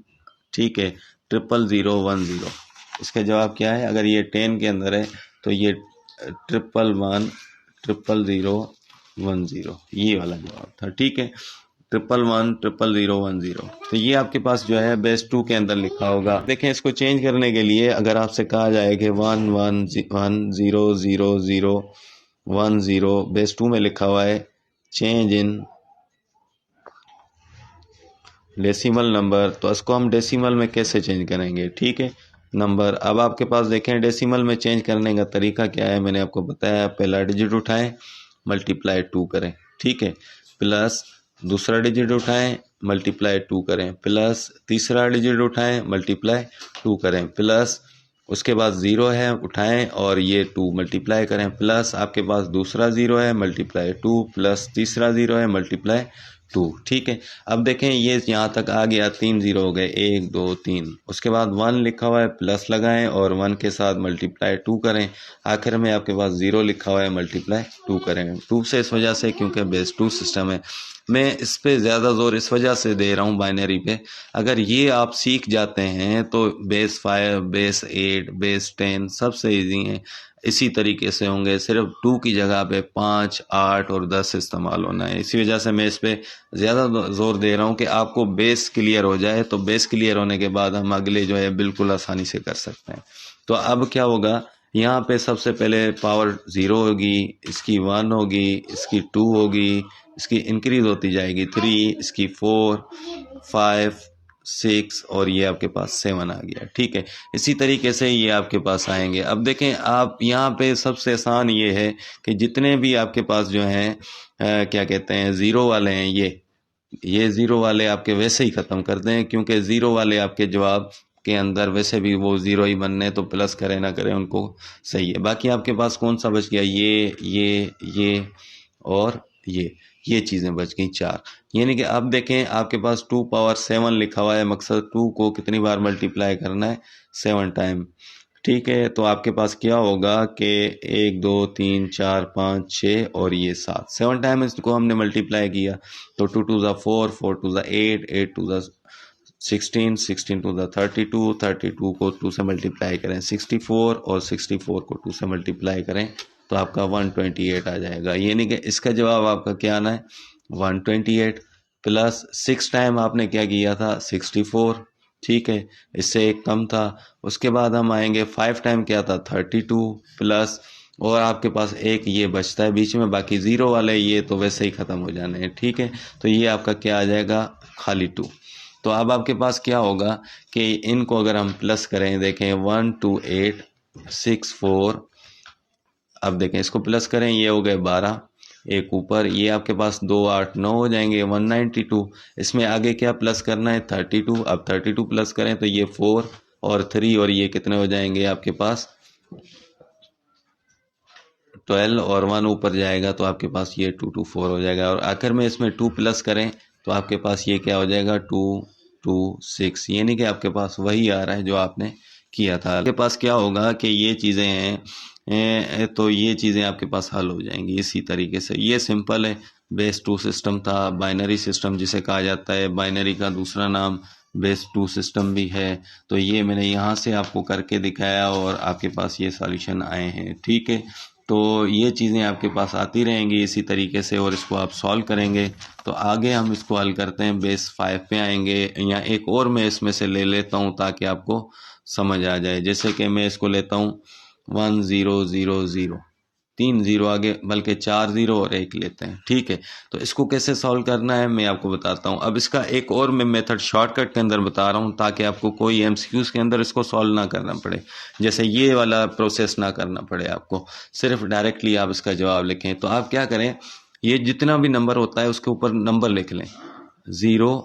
ठीक है, 0010। इसका जवाब क्या है, अगर ये 10 के अंदर है तो ये 111 0010, ये वाला जवाब था, ठीक है, 111 0010। तो ये आपके पास जो है बेस 2 के अंदर लिखा होगा। देखें, इसको चेंज करने के लिए अगर आपसे कहा जाए कि 11100010 बेस 2 में लिखा हुआ है, चेंज इन डेसिमल नंबर, तो इसको हम डेसिमल में कैसे चेंज करेंगे, ठीक है, नंबर। अब आपके पास देखें डेसिमल में चेंज करने का तरीका क्या है, मैंने आपको बताया, पहला डिजिट उठाएं, मल्टीप्लाई 2 करें, ठीक है, प्लस दूसरा डिजिट उठाएं, मल्टीप्लाई 2 करें, प्लस तीसरा डिजिट उठाएं, मल्टीप्लाई 2 करें, प्लस उसके बाद 0 है, उठाएं और ये 2 मल्टीप्लाई करें, प्लस आपके पास दूसरा 0 है, मल्टीप्लाई 2, प्लस तीसरा 0 है, मल्टीप्लाई 2, ठीक है। अब देखें ये यहाँ तक आ गया, 3 0 हो गए, 1 2 3, उसके बाद 1 लिखा हुआ है, प्लस लगाएं और 1 के साथ मल्टीप्लाई 2 करें, आखिर में आपके पास 0 लिखा हुआ है, मल्टीप्लाई 2 करें। 2 से इस वजह से क्योंकि बेस 2 सिस्टम है, मैं इस पे ज़्यादा ज़ोर इस वजह से दे रहा हूँ बाइनरी पे। अगर ये आप सीख जाते हैं तो बेस 5 बेस 8 बेस 10 सबसे ईजी हैं, इसी तरीके से होंगे, सिर्फ 2 की जगह पे 5 8 और 10 इस्तेमाल होना है। इसी वजह से मैं इस पे ज़्यादा ज़ोर दे रहा हूँ कि आपको बेस क्लियर हो जाए, तो बेस क्लियर होने के बाद हम अगले जो है बिल्कुल आसानी से कर सकते हैं। तो अब क्या होगा, यहाँ पे सबसे पहले पावर 0 होगी, इसकी 1 होगी, इसकी 2 होगी, इसकी इंक्रीज होती जाएगी 3, इसकी 4 5 6 और ये आपके पास 7 आ गया, ठीक है। इसी तरीके से ये आपके पास आएंगे। अब देखें आप यहाँ पे सबसे आसान ये है कि जितने भी आपके पास जो हैं क्या कहते हैं 0 वाले हैं, ये 0 वाले आपके वैसे ही ख़त्म कर दें, क्योंकि 0 वाले आपके जवाब के अंदर वैसे भी वो 0 ही बनने, तो प्लस करें ना करें उनको सही है। बाकी आपके पास कौन सा बच गया, ये और ये चीज़ें बच गई 4। यानी कि अब देखें आपके पास 2 पावर 7 लिखा हुआ है, मकसद 2 को कितनी बार मल्टीप्लाई करना है, 7 टाइम, ठीक है। तो आपके पास क्या होगा कि 1 2 3 4 5 6 और ये 7 टाइम इसको हमने मल्टीप्लाई किया, तो 2 2 ज़ा 4 4 2 ज़ा 8 8 2 ज़ा 16 16 टू द 32 32 को 2 से मल्टीप्लाई करें 64 और 64 को 2 से मल्टीप्लाई करें तो आपका 128 आ जाएगा। यानी कि इसका जवाब आपका क्या आना है, 128। प्लस 6 टाइम आपने क्या किया था 64, ठीक है, इससे एक कम था। उसके बाद हम आएंगे 5 टाइम क्या था 32 प्लस, और आपके पास एक ये बचता है बीच में, बाकी ज़ीरो वाले ये तो वैसे ही ख़त्म हो जाने हैं, ठीक है। तो ये आपका क्या आ जाएगा खाली 2। तो अब आपके पास क्या होगा कि इनको अगर हम प्लस करें, देखें 1 2 8 6 4, अब देखें इसको प्लस करें, ये हो गए 12, एक ऊपर ये आपके पास 2 8 9 हो जाएंगे 192। इसमें आगे क्या प्लस करना है 32, अब 32 प्लस करें तो ये 4 और 3 और ये कितने हो जाएंगे आपके पास 12 और 1 ऊपर जाएगा तो आपके पास ये 224 हो जाएगा। और आखिर में इसमें 2 प्लस करें तो आपके पास ये क्या हो जाएगा 226, यानी कि आपके पास वही आ रहा है जो आपने किया था। आपके पास क्या होगा कि ये चीज़ें हैं तो ये चीज़ें आपके पास हल हो जाएंगी इसी तरीके से। ये सिंपल है, बेस 2 सिस्टम था, बाइनरी सिस्टम जिसे कहा जाता है, बाइनरी का दूसरा नाम बेस 2 सिस्टम भी है। तो ये मैंने यहाँ से आपको करके दिखाया और आपके पास ये सॉल्यूशन आए हैं, ठीक है। तो ये चीज़ें आपके पास आती रहेंगी इसी तरीके से और इसको आप सॉल्व करेंगे। तो आगे हम इसको हल करते हैं, बेस 5 पे आएंगे, या एक और मैं इसमें से ले लेता हूँ ताकि आपको समझ आ जाए। जैसे कि मैं इसको लेता हूँ 1 0 0 0, 3 जीरो आगे बल्कि 4 जीरो और 1 लेते हैं, ठीक है। तो इसको कैसे सॉल्व करना है मैं आपको बताता हूँ। अब इसका एक और मैं मेथड शॉर्टकट के अंदर बता रहा हूँ ताकि आपको कोई एमसीक्यूज के अंदर इसको सॉल्व ना करना पड़े, जैसे ये वाला प्रोसेस ना करना पड़े आपको, सिर्फ डायरेक्टली आप इसका जवाब लिखें। तो आप क्या करें, ये जितना भी नंबर होता है उसके ऊपर नंबर लिख लें, 0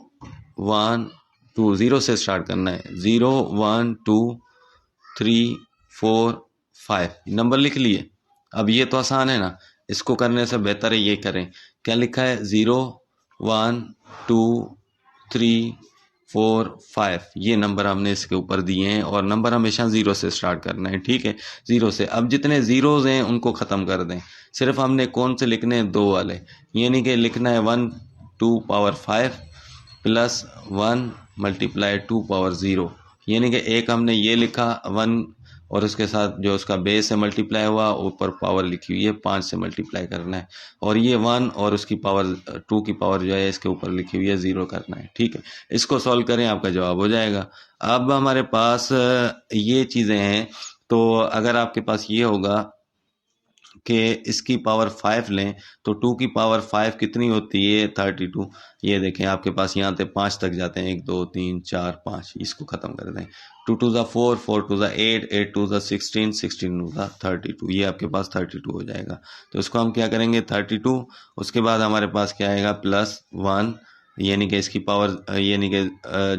1 2, 0 से स्टार्ट करना है, 0 1 2 3 4 5 नंबर लिख लिए। अब ये तो आसान है ना, इसको करने से बेहतर है ये करें। क्या लिखा है 0 1 2 3 4 5, ये नंबर हमने इसके ऊपर दिए हैं और नंबर हमेशा 0 से स्टार्ट करना है, ठीक है, 0 से। अब जितने ज़ीरोज़ हैं उनको ख़त्म कर दें, सिर्फ हमने कौन से लिखने हैं 2 वाले, यानी कि लिखना है 1 2 पावर 5 प्लस 1 मल्टीप्लाई 2 पावर 0, यानी कि एक हमने ये लिखा 1 और उसके साथ जो उसका बेस से मल्टीप्लाई हुआ, ऊपर पावर लिखी हुई है 5 से मल्टीप्लाई करना है, और ये 1 और उसकी पावर 2 की पावर जो है इसके ऊपर लिखी हुई है 0 करना है, ठीक है। इसको सॉल्व करें आपका जवाब हो जाएगा। अब हमारे पास ये चीज़ें हैं, तो अगर आपके पास ये होगा कि इसकी पावर 5 लें तो 2 की पावर 5 कितनी होती है 32, ये देखें आपके पास यहाँ से 5 तक जाते हैं, 1 2 3 4 5, इसको ख़त्म कर दें, 2 2 ज़ा 4 4 2 ज़ा 8 8 2 ज़ा 16 16 2 ज़ा 32, ये आपके पास 32 हो जाएगा। तो इसको हम क्या करेंगे 32, उसके बाद हमारे पास क्या आएगा प्लस 1, यानी कि इसकी पावर यानी कि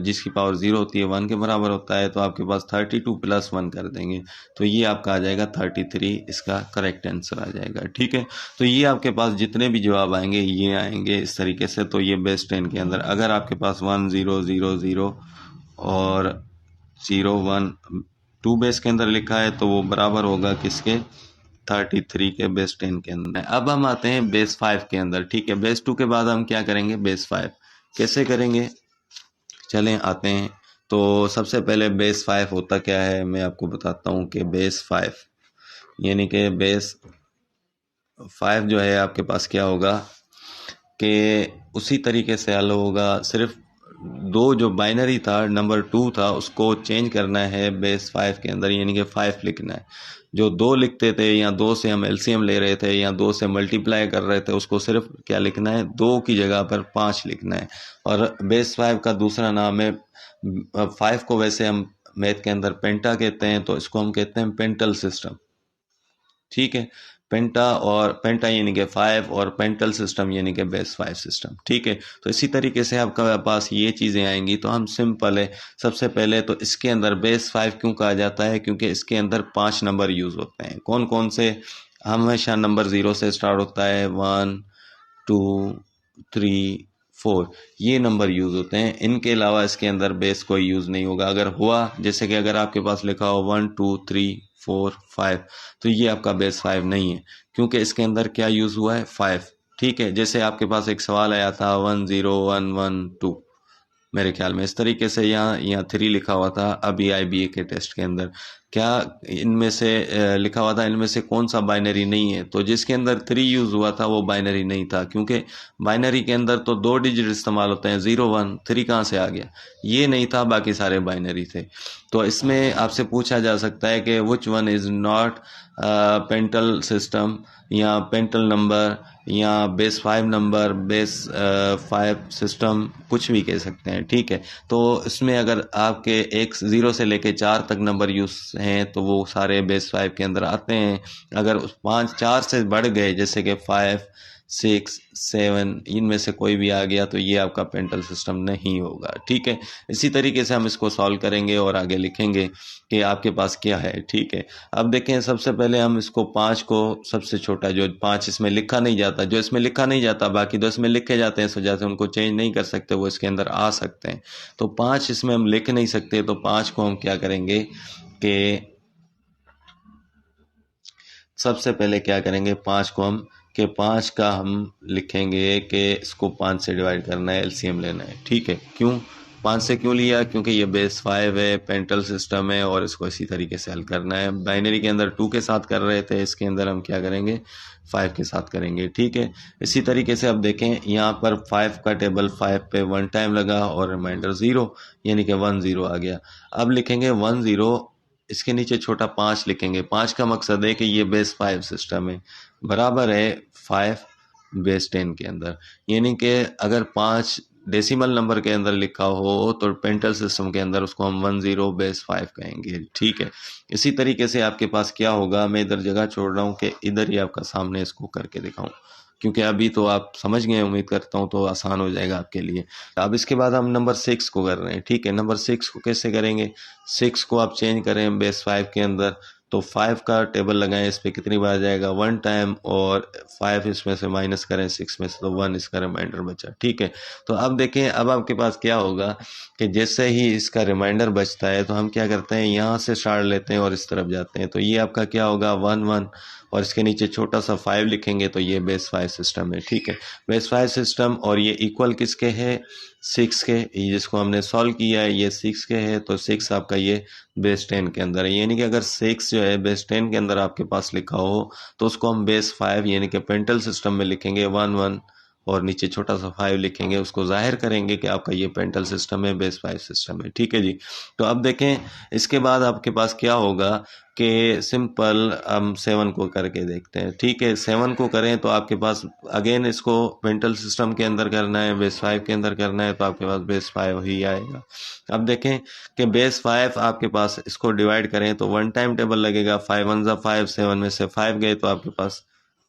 जिसकी पावर 0 होती है 1 के बराबर होता है, तो आपके पास 32 प्लस 1 कर देंगे तो ये आपका आ जाएगा 33, इसका करेक्ट आंसर आ जाएगा, ठीक है। तो ये आपके पास जितने भी जवाब आएंगे ये आएंगे इस तरीके से। तो ये बेस 10 के अंदर अगर आपके पास 1 0 0 0 और 0 1 2 बेस के अंदर लिखा है तो वो बराबर होगा किसके 33 के बेस 10 के अंदर। अब हम आते हैं बेस 5 के अंदर, ठीक है। बेस 2 के बाद हम क्या करेंगे बेस 5 कैसे करेंगे, चलें आते हैं। तो सबसे पहले बेस 5 होता क्या है मैं आपको बताता हूँ कि बेस 5 यानी कि बेस 5 जो है आपके पास क्या होगा कि उसी तरीके से हल होगा, सिर्फ दो जो बाइनरी था नंबर 2 था उसको चेंज करना है बेस 5 के अंदर, यानी कि 5 लिखना है। जो 2 लिखते थे या 2 से हम एलसीएम ले रहे थे या 2 से मल्टीप्लाई कर रहे थे, उसको सिर्फ क्या लिखना है 2 की जगह पर 5 लिखना है। और बेस 5 का दूसरा नाम है 5 को वैसे हम मैथ के अंदर पेंटा कहते हैं, तो इसको हम कहते हैं पेंटल सिस्टम, ठीक है। पेंटा और पेंटा यानी कि 5 और पेंटल सिस्टम यानी कि बेस 5 सिस्टम, ठीक है। तो इसी तरीके से आपका पास ये चीज़ें आएंगी। तो हम सिंपल है, सबसे पहले तो इसके अंदर बेस 5 क्यों कहा जाता है, क्योंकि इसके अंदर 5 नंबर यूज़ होते हैं। कौन कौन से, हमेशा नंबर 0 से स्टार्ट होता है, 1 2 3 4 ये नंबर यूज़ होते हैं। इनके अलावा इसके अंदर बेस कोई यूज़ नहीं होगा। अगर हुआ जैसे कि अगर आपके पास लिखा हो 1 2 3 4 5 तो ये आपका बेस 5 नहीं है, क्योंकि इसके अंदर क्या यूज़ हुआ है 5, ठीक है। जैसे आपके पास एक सवाल आया था 1 0 1 1 2, मेरे ख्याल में इस तरीके से यहाँ 3 लिखा हुआ था अभी IBA के टेस्ट के अंदर, क्या इनमें से लिखा हुआ था इनमें से कौन सा बाइनरी नहीं है, तो जिसके अंदर 3 यूज़ हुआ था वो बाइनरी नहीं था, क्योंकि बाइनरी के अंदर तो 2 डिजिट इस्तेमाल होते हैं, 0 1 3 कहाँ से आ गया, ये नहीं था, बाकी सारे बाइनरी थे। तो इसमें आपसे पूछा जा सकता है कि which one is not pental system या पेंटल नंबर या बेस 5 नंबर, बेस 5 सिस्टम, कुछ भी कह सकते हैं, ठीक है। तो इसमें अगर आपके 0 से लेके 4 तक नंबर यूज़ हैं तो वो सारे बेस 5 के अंदर आते हैं। अगर 4 से बढ़ गए, जैसे कि 5 6 7, इनमें से कोई भी आ गया तो ये आपका पेंटल सिस्टम नहीं होगा, ठीक है। इसी तरीके से हम इसको सॉल्व करेंगे और आगे लिखेंगे कि आपके पास क्या है, ठीक है। अब देखें, सबसे पहले हम इसको 5 को, सबसे छोटा जो 5 इसमें लिखा नहीं जाता, जो इसमें लिखा नहीं जाता बाकी 2 इसमें लिखे जाते हैं, इस वजह से उनको चेंज नहीं कर सकते, वो इसके अंदर आ सकते हैं। तो 5 इसमें हम लिख नहीं सकते, तो 5 को हम क्या करेंगे कि सबसे पहले क्या करेंगे, 5 को हम कि 5 का हम लिखेंगे कि इसको 5 से डिवाइड करना है, एलसीएम लेना है, ठीक है। क्यों 5 से क्यों लिया, क्योंकि ये बेस 5 है, पेंटल सिस्टम है और इसको इसी तरीके से हल करना है। बाइनरी के अंदर 2 के साथ कर रहे थे, इसके अंदर हम क्या करेंगे 5 के साथ करेंगे, ठीक है। इसी तरीके से अब देखें, यहाँ पर 5 का टेबल 5 पे 1 टाइम लगा और रिमाइंडर 0, यानी कि 1 0 आ गया। अब लिखेंगे 1 0, इसके नीचे छोटा 5 लिखेंगे। 5 का मकसद है कि ये बेस 5 सिस्टम है, बराबर है 5 बेस 10 के अंदर, यानी कि अगर 5 डेसिमल नंबर के अंदर लिखा हो तो पेंटल सिस्टम के अंदर उसको हम 1 0 बेस 5 कहेंगे, ठीक है। इसी तरीके से आपके पास क्या होगा, मैं इधर जगह छोड़ रहा हूँ कि इधर ही आपका सामने इसको करके दिखाऊं, क्योंकि अभी तो आप समझ गए, उम्मीद करता हूँ, तो आसान हो जाएगा आपके लिए। अब इसके बाद हम नंबर 6 को कर रहे हैं, ठीक है। नंबर 6 को कैसे करेंगे, 6 को आप चेंज करें बेस 5 के अंदर, तो 5 का टेबल लगाएं, इस पर कितनी बार जाएगा 1 टाइम, और 5 इसमें से माइनस करें 6 में से, तो 1 इसका रिमाइंडर बचा, ठीक है। तो अब देखें, अब आपके पास क्या होगा कि जैसे ही इसका रिमाइंडर बचता है तो हम क्या करते हैं, यहाँ से स्टार्ट लेते हैं और इस तरफ जाते हैं, तो ये आपका क्या होगा 1 1, और इसके नीचे छोटा सा 5 लिखेंगे, तो ये बेस 5 सिस्टम है, ठीक है। बेस 5 सिस्टम, और ये इक्वल किसके है 6 के, जिसको हमने सॉल्व किया है ये 6 के है, तो 6 आपका ये बेस 10 के अंदर है। यानी कि अगर 6 जो है बेस 10 के अंदर आपके पास लिखा हो तो उसको हम बेस 5 यानी कि पेंटल सिस्टम में लिखेंगे 1 1, और नीचे छोटा सा 5 लिखेंगे, उसको जाहिर करेंगे कि आपका ये पेंटल सिस्टम है, बेस 5 सिस्टम है, ठीक है जी। तो अब देखें, इसके बाद आपके पास क्या होगा कि सिंपल हम 7 को करके देखते हैं, ठीक है। 7 को करें तो आपके पास अगेन इसको पेंटल सिस्टम के अंदर करना है, बेस 5 के अंदर करना है, तो आपके पास बेस 5 ही आएगा। अब देखें कि बेस 5 आपके पास, इसको डिवाइड करें तो 1 टाइम टेबल लगेगा, 5 1 ज़ा 5, 7 में से 5 गए तो आपके पास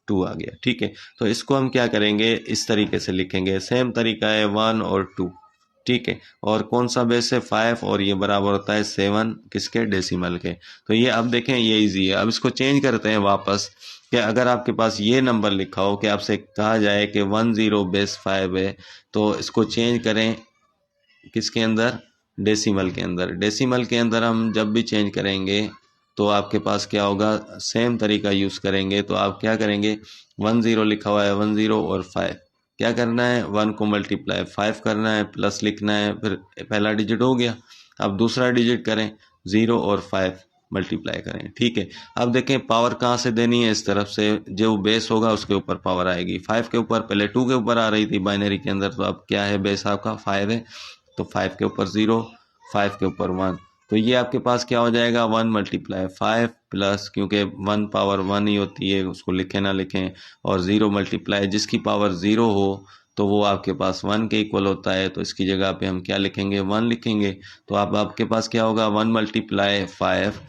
2 आ गया, ठीक है। तो इसको हम क्या करेंगे, इस तरीके से लिखेंगे, सेम तरीका है 1 और 2, ठीक है। और कौन सा बेस है 5, और ये बराबर होता है 7 किसके, डेसिमल के। तो ये अब देखें ये इजी है। अब इसको चेंज करते हैं वापस, कि अगर आपके पास ये नंबर लिखा हो कि आपसे कहा जाए कि 1 0 बेस 5 है, तो इसको चेंज करें किसके अंदर, डेसिमल के अंदर। डेसिमल के अंदर हम जब भी चेंज करेंगे तो आपके पास क्या होगा, सेम तरीका यूज़ करेंगे। तो आप क्या करेंगे, 1 0 लिखा हुआ है, 1 0 और 5, क्या करना है 1 को मल्टीप्लाई 5 करना है, प्लस लिखना है, फिर पहला डिजिट हो गया। अब दूसरा डिजिट करें, 0 और 5 मल्टीप्लाई करें, ठीक है। अब देखें पावर कहाँ से देनी है, इस तरफ से, जो बेस होगा उसके ऊपर पावर आएगी। 5 के ऊपर पहले 2 के ऊपर आ रही थी बाइनरी के अंदर, तो अब क्या है बेस आपका 5 है, तो 5 के ऊपर 0, 5 के ऊपर 1, तो ये आपके पास क्या हो जाएगा 1 मल्टीप्लाई 5 प्लस, क्योंकि 1 पावर 1 ही होती है, उसको लिखें ना लिखें, और 0 मल्टीप्लाई जिसकी पावर 0 हो तो वो आपके पास 1 के इक्वल होता है, तो इसकी जगह पे हम क्या लिखेंगे 1 लिखेंगे। तो अब आपके पास क्या होगा 1 मल्टीप्लाई 5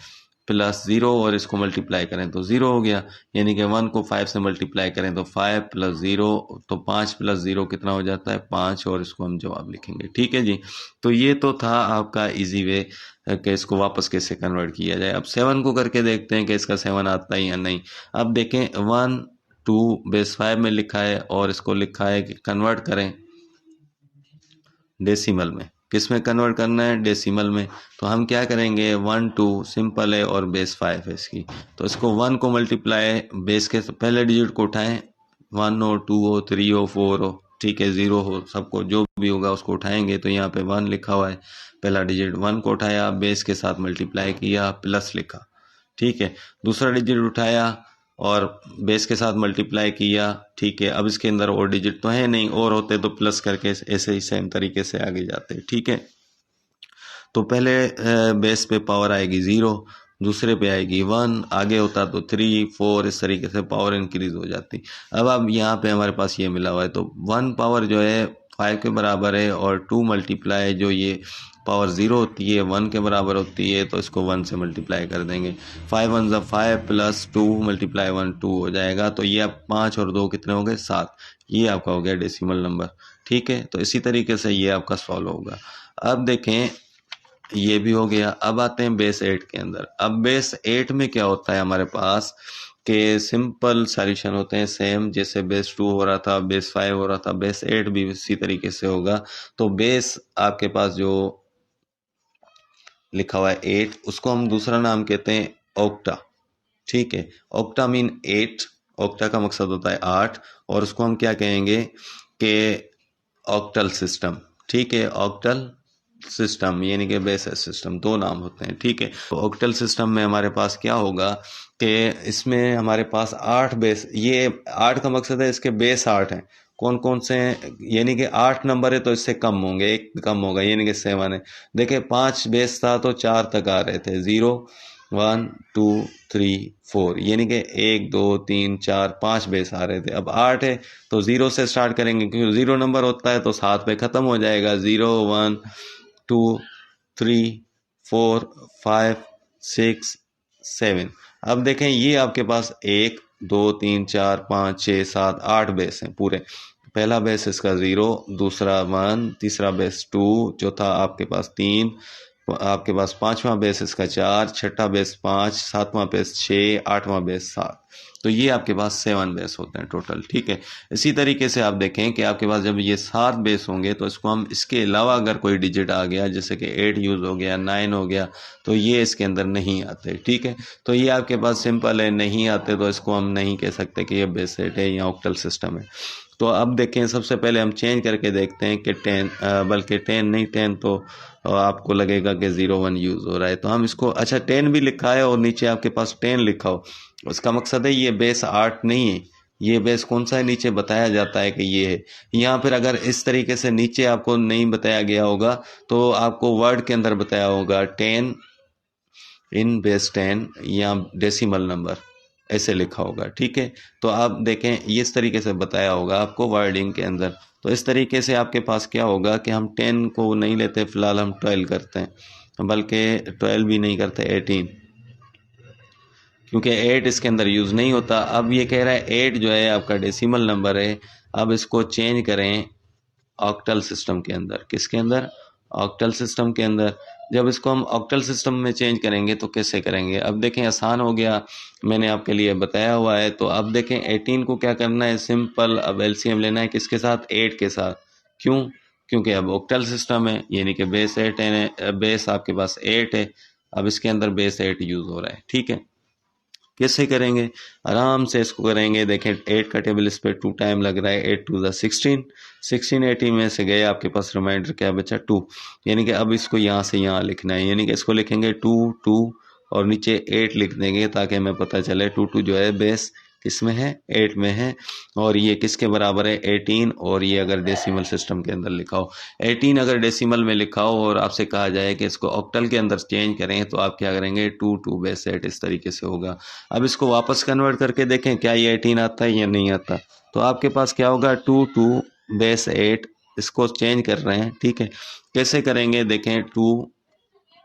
प्लस 0, और इसको मल्टीप्लाई करें तो 0 हो गया, यानी कि 1 को 5 से मल्टीप्लाई करें तो 5 प्लस 0, तो 5 प्लस 0 कितना हो जाता है 5, और इसको हम जवाब लिखेंगे, ठीक है जी। तो ये तो था आपका इजी वे कि इसको वापस कैसे कन्वर्ट किया जाए। अब 7 को करके देखते हैं कि इसका 7 आता है या नहीं। अब देखें 1 2 बेस 5 में लिखा है, और इसको लिखा है कि कन्वर्ट करें डेसिमल में। किस में कन्वर्ट करना है, डेसिमल में। तो हम क्या करेंगे 1 2 सिंपल है और बेस 5 है इसकी, तो इसको 1 को मल्टीप्लाई बेस के पहले डिजिट को उठाएं, 1 हो 2 हो 3 हो 4 हो, ठीक है, 0 हो सबको, जो भी होगा उसको उठाएंगे तो यहाँ पे 1 लिखा हुआ है, पहला डिजिट 1 को उठाया, बेस के साथ मल्टीप्लाई किया, प्लस लिखा। ठीक है, दूसरा डिजिट उठाया और बेस के साथ मल्टीप्लाई किया। ठीक है, अब इसके अंदर और डिजिट तो है नहीं, और होते तो प्लस करके ऐसे ही सेम तरीके से आगे जाते। ठीक है, तो पहले बेस पे पावर आएगी 0, दूसरे पे आएगी 1, आगे होता तो 3 4, इस तरीके से पावर इंक्रीज हो जाती। अब यहाँ पे हमारे पास ये मिला हुआ है, तो 1 पावर जो है 5 के बराबर है, और 2 मल्टीप्लाई जो ये पावर 0 होती है 1 के बराबर होती है, तो इसको 1 से मल्टीप्लाई कर देंगे। 5 1 ज़ा 5 प्लस 2 मल्टीप्लाई 1 2 हो जाएगा। तो ये अब 5 और 2 कितने हो गए, 7। ये आपका हो गया डेसिमल नंबर। ठीक है, तो इसी तरीके से ये आपका सॉल्व होगा। अब देखें, ये भी हो गया। अब आते हैं बेस 8 के अंदर। अब बेस 8 में क्या होता है हमारे पास के सिंपल सॉल्यूशन होते हैं, सेम जैसे बेस 2 हो रहा था, बेस 5 हो रहा था, बेस 8 भी इसी तरीके से होगा। तो बेस आपके पास जो लिखा हुआ है 8, उसको हम दूसरा नाम कहते हैं ऑक्टा। ठीक है, ऑक्टा मीन 8, ऑक्टा का मकसद होता है 8, और उसको हम क्या कहेंगे कि ऑक्टल सिस्टम। ठीक है, ऑक्टल सिस्टम यानी कि बेस सिस्टम, दो नाम होते हैं। ठीक है, तो ऑक्टल सिस्टम में हमारे पास क्या होगा कि इसमें हमारे पास 8 बेस, ये 8 का मकसद है इसके बेस 8 हैं। कौन कौन से हैं, यानी कि 8 नंबर है तो इससे कम होंगे, एक कम होगा, यानी कि 7 है। देखिए 5 बेस था तो 4 तक आ रहे थे, 0 1 2 3 4, यानी कि 1 2 3 4 5 बेस आ रहे थे। अब 8 है तो 0 से स्टार्ट करेंगे, क्योंकि 0 नंबर होता है तो 7 पे ख़त्म हो जाएगा। 0 1 2 3 4 5 6 7। अब देखें ये आपके पास 1 2 3 4 5 6 7 8 बेस हैं पूरे। पहला बेस इसका 0, दूसरा 1, तीसरा बेस 2, चौथा आपके पास 3, आपके पास पांचवा बेस इसका 4, छठा बेस 5, सातवां बेस 6, आठवां बेस 7। तो ये आपके पास 7 बेस होते हैं टोटल। ठीक है, इसी तरीके से आप देखें कि आपके पास जब ये 7 बेस होंगे तो इसको हम, इसके अलावा अगर कोई डिजिट आ गया जैसे कि 8 यूज़ हो गया, 9 हो गया, तो ये इसके अंदर नहीं आते। ठीक है, तो ये आपके पास सिंपल है, नहीं आते तो इसको हम नहीं कह सकते कि ये बेस सेट है या ऑक्टल सिस्टम है। तो अब देखें, सबसे पहले हम चेंज करके देखते हैं कि 10, बल्कि 10 नहीं, 10 तो आपको लगेगा कि 01 यूज़ हो रहा है, तो हम इसको, अच्छा 10 भी लिखा है और नीचे आपके पास 10 लिखा हो, उसका मकसद है ये बेस 8 नहीं है, ये बेस कौन सा है, नीचे बताया जाता है कि ये है। यहाँ पर अगर इस तरीके से नीचे आपको नहीं बताया गया होगा तो आपको वर्ड के अंदर बताया होगा 10 इन बेस 10 या डेसिमल नंबर, ऐसे लिखा होगा। ठीक है, तो आप देखें ये इस तरीके से बताया होगा आपको वर्डिंग के अंदर। तो इस तरीके से आपके पास क्या होगा कि हम 10 को नहीं लेते, फिलहाल हम 12 करते हैं, बल्कि 12 भी नहीं करते, 18, क्योंकि 8 इसके अंदर यूज़ नहीं होता। अब ये कह रहा है 8 जो है आपका डेसिमल नंबर है। अब इसको चेंज करें ऑक्टल सिस्टम के अंदर, किसके अंदर, ऑक्टल सिस्टम के अंदर। जब इसको हम ऑक्टल सिस्टम में चेंज करेंगे तो कैसे करेंगे, अब देखें आसान हो गया, मैंने आपके लिए बताया हुआ है। तो अब देखें 18 को क्या करना है, सिंपल, अब एलसीएम लेना है किसके साथ, 8 के साथ। क्यों, क्योंकि अब ऑक्टल सिस्टम है, यानी कि बेस 8 है, बेस आपके पास 8 है, अब इसके अंदर बेस 8 यूज़ हो रहा है। ठीक है, कैसे करेंगे, आराम से इसको करेंगे। देखें 8 का टेबल इस पर 2 टाइम लग रहा है, 8 2 ज़ा 16, 16 80 में से गए, आपके पास रिमाइंडर क्या बचा, 2, यानी कि अब इसको यहाँ से यहाँ लिखना है, यानी कि इसको लिखेंगे 2 2 और नीचे 8 लिख देंगे ताकि हमें पता चले 2 2 जो है बेस किस में है, 8 में है, और ये किसके बराबर है, 18। और ये अगर डेसिमल सिस्टम के अंदर लिखा हो, 18 अगर डेसिमल में लिखा हो और आपसे कहा जाए कि इसको ऑक्टल के अंदर चेंज करें, तो आप क्या करेंगे, 2 2 बेस 8, इस तरीके से होगा। अब इसको वापस कन्वर्ट करके देखें क्या ये 18 आता है या नहीं आता। तो आपके पास क्या होगा, 2 2 बेस 8, इसको चेंज कर रहे हैं। ठीक है, कैसे करेंगे, देखें 2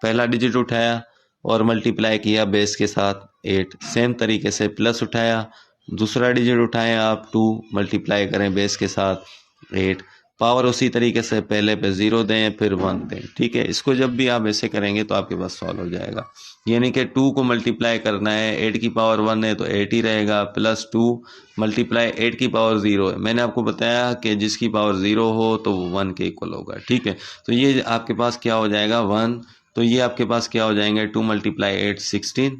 पहला डिजिट उठाया और मल्टीप्लाई किया बेस के साथ 8, सेम तरीके से प्लस उठाया, दूसरा डिजिट उठाएं आप 2, मल्टीप्लाई करें बेस के साथ 8, पावर उसी तरीके से पहले पे 0 दें फिर 1 दें। ठीक है, इसको जब भी आप ऐसे करेंगे तो आपके पास सॉल्व हो जाएगा, यानी कि 2 को मल्टीप्लाई करना है, 8 की पावर 1 है तो 8 ही रहेगा, प्लस 2 मल्टीप्लाई 8 की पावर 0 है, मैंने आपको बताया कि जिसकी पावर 0 हो तो वो 1 के इक्वल होगा। ठीक है, तो ये आपके पास क्या हो जाएगा, 1, तो ये आपके पास क्या हो जाएंगे, 2 मल्टीप्लाई 8 16,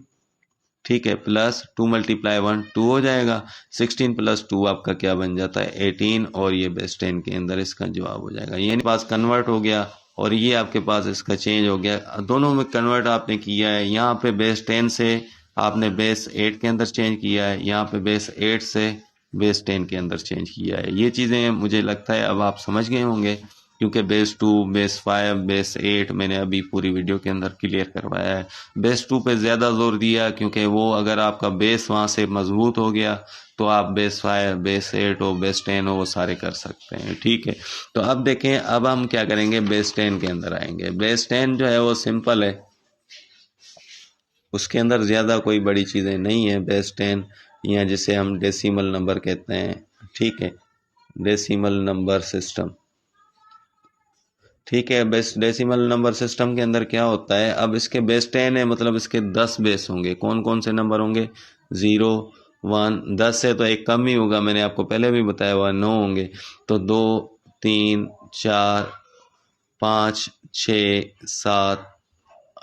ठीक है, प्लस 2 मल्टीप्लाई 1 2 हो जाएगा। 16 प्लस 2 आपका क्या बन जाता है 18, और ये बेस 10 के अंदर इसका जवाब हो जाएगा। ये पास कन्वर्ट हो गया और ये आपके पास इसका चेंज हो गया, दोनों में कन्वर्ट आपने किया है। यहाँ पे बेस 10 से आपने बेस 8 के अंदर चेंज किया है, यहाँ पे बेस 8 से बेस 10 के अंदर चेंज किया है। ये चीज़ें मुझे लगता है अब आप समझ गए होंगे, क्योंकि बेस 2 बेस 5 बेस 8 मैंने अभी पूरी वीडियो के अंदर क्लियर करवाया है। बेस 2 पे ज़्यादा जोर दिया क्योंकि वो अगर आपका बेस वहाँ से मजबूत हो गया तो आप बेस 5 बेस 8 हो बेस 10 हो वो सारे कर सकते हैं। ठीक है, तो अब देखें, अब हम क्या करेंगे, बेस 10 के अंदर आएंगे। बेस 10 जो है वो सिंपल है, उसके अंदर ज़्यादा कोई बड़ी चीज़ें नहीं है। बेस 10 या जिसे हम डेसिमल नंबर कहते हैं, ठीक है, डेसिमल नंबर सिस्टम। ठीक है, बेस डेसिमल नंबर सिस्टम के अंदर क्या होता है, अब इसके बेस 10 है, मतलब इसके 10 बेस होंगे। कौन कौन से नंबर होंगे, 0 1, 10 से तो एक कम ही होगा, मैंने आपको पहले भी बताया हुआ 9 होंगे। तो 2 3 4 5 6 7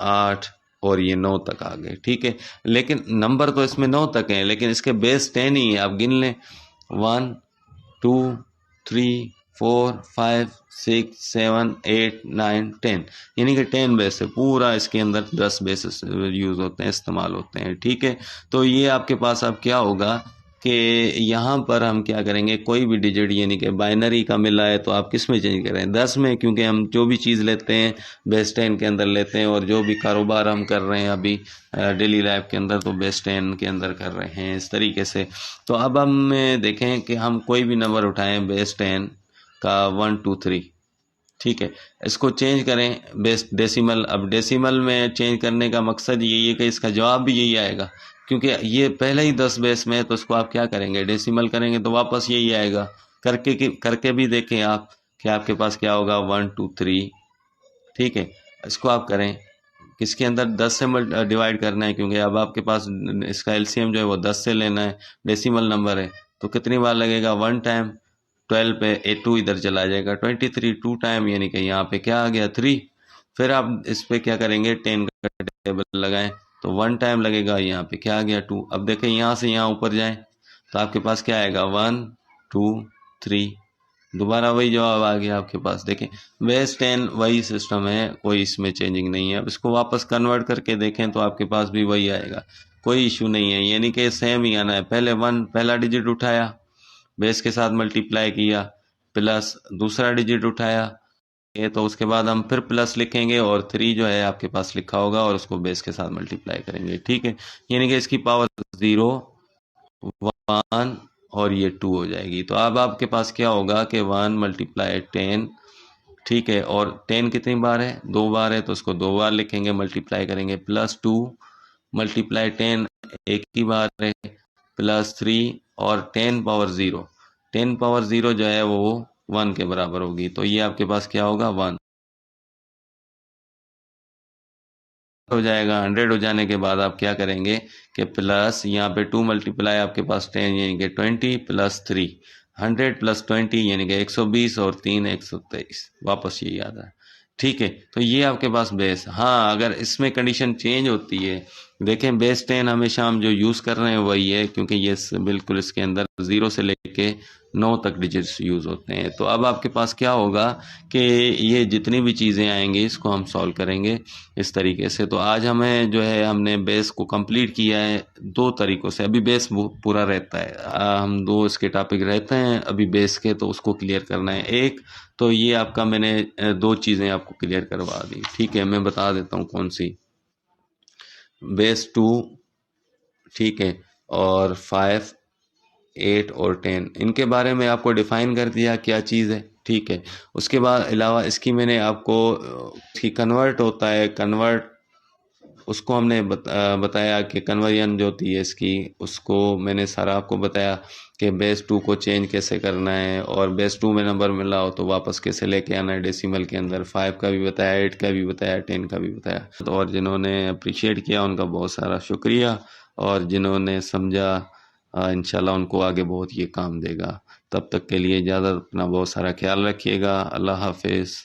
8 और ये 9 तक आ गए। ठीक है, लेकिन नंबर तो इसमें 9 तक हैं, लेकिन इसके बेस 10 ही है। आप गिन लें, 1 2 3 4 5 6 7 8 9 10, यानी कि 10 बेस है पूरा। इसके अंदर 10 बेसिस यूज़ होते हैं, इस्तेमाल होते हैं। ठीक है, तो ये आपके पास अब क्या होगा कि यहाँ पर हम क्या करेंगे, कोई भी डिजिट यानी कि बाइनरी का मिला है तो आप किस में चेंज करें, 10 में, क्योंकि हम जो भी चीज़ लेते हैं बेस 10 के अंदर लेते हैं, और जो भी कारोबार हम कर रहे हैं अभी डेली लाइफ के अंदर तो बेस 10 के अंदर कर रहे हैं इस तरीके से। तो अब हम देखें कि हम कोई भी नंबर उठाएं बेस 10 का 1 2 3, ठीक है, इसको चेंज करें बेस डेसिमल। अब डेसिमल में चेंज करने का मकसद यही है कि इसका जवाब भी यही आएगा, क्योंकि ये पहले ही 10 बेस में है, तो इसको आप क्या करेंगे, डेसिमल करेंगे तो वापस यही आएगा। करके भी देखें आप कि आपके पास क्या होगा, 1 2 3। ठीक है, इसको आप करें, किसके अंदर 10 से डिवाइड करना है, क्योंकि अब आपके पास इसका एलसीएम जो है वो 10 से लेना है, डेसिमल नंबर है, तो कितनी बार लगेगा, 1 टाइम। 12 पे 2 इधर चला जाएगा, 23 2 टाइम, यानी कि यहाँ पे क्या आ गया 3। फिर आप इस पे क्या करेंगे, 10 का टेबल लगाएं तो 1 टाइम लगेगा, यहाँ पे क्या आ गया 2। अब देखें यहाँ से यहाँ ऊपर जाएं तो आपके पास क्या आएगा, 1 2 3, दोबारा वही जवाब आ गया आपके पास। देखें बेस 10 वही सिस्टम है, कोई इसमें चेंजिंग नहीं है। अब इसको वापस कन्वर्ट करके देखें तो आपके पास भी वही आएगा, कोई इशू नहीं है, यानी कि सेम ही आना है। पहले 1 पहला डिजिट उठाया, बेस के साथ मल्टीप्लाई किया, प्लस दूसरा डिजिट उठाया, ये तो उसके बाद हम फिर प्लस लिखेंगे और 3 जो है आपके पास लिखा होगा और उसको बेस के साथ मल्टीप्लाई करेंगे। ठीक है, यानी कि इसकी पावर 0 1 और ये 2 हो जाएगी। तो अब आपके पास क्या होगा कि 1 मल्टीप्लाई 10, ठीक है, और 10 कितनी बार है, 2 बार है, तो उसको 2 बार लिखेंगे, मल्टीप्लाई करेंगे, प्लस 2 मल्टीप्लाई 10 एक ही बार है, प्लस 3 और 10 पावर 0, 10 पावर 0 जो है वो 1 के बराबर होगी। तो ये आपके पास क्या होगा, 1 हो जाएगा। 100 हो जाने के बाद आप क्या करेंगे कि प्लस यहाँ पे 2 मल्टीप्लाई आपके पास 10 यानी कि 20 प्लस 3, 100 प्लस 20 यानी कि 120 और 3 123, वापस ये याद है। ठीक है, तो ये आपके पास बेस। हाँ, अगर इसमें कंडीशन चेंज होती है, देखें बेस 10 हमेशा हम जो यूज़ कर रहे हैं वही है, क्योंकि ये बिल्कुल इसके अंदर 0 से लेके 9 तक डिजिट्स यूज़ होते हैं। तो अब आपके पास क्या होगा कि ये जितनी भी चीज़ें आएंगी इसको हम सॉल्व करेंगे इस तरीके से। तो आज हमें जो है हमने बेस को कंप्लीट किया है 2 तरीक़ों से। अभी बेस पूरा रहता है, हम 2 इसके टॉपिक रहते हैं अभी बेस के, तो उसको क्लियर करना है। एक तो ये आपका मैंने 2 चीज़ें आपको क्लियर करवा दी। ठीक है, मैं बता देता हूँ कौन सी, बेस 2, ठीक है, और 5 8 और 10, इनके बारे में आपको डिफ़ाइन कर दिया क्या चीज़ है। ठीक है, उसके बाद अलावा इसकी मैंने आपको इसकी कन्वर्ट होता है, कन्वर्ट उसको हमने बताया कि कन्वर्जन जो होती है इसकी, उसको मैंने सारा आपको बताया कि बेस 2 को चेंज कैसे करना है, और बेस 2 में नंबर मिला हो तो वापस कैसे लेके आना है डेसिमल के अंदर। 5 का भी बताया, 8 का भी बताया, 10 का भी बताया। तो और जिन्होंने अप्रिशिएट किया उनका बहुत सारा शुक्रिया, और जिन्होंने समझा इंशाल्लाह उनको आगे बहुत ये काम देगा। तब तक के लिए इजाज़त, अपना बहुत सारा ख्याल रखिएगा। अल्लाह हाफिज़।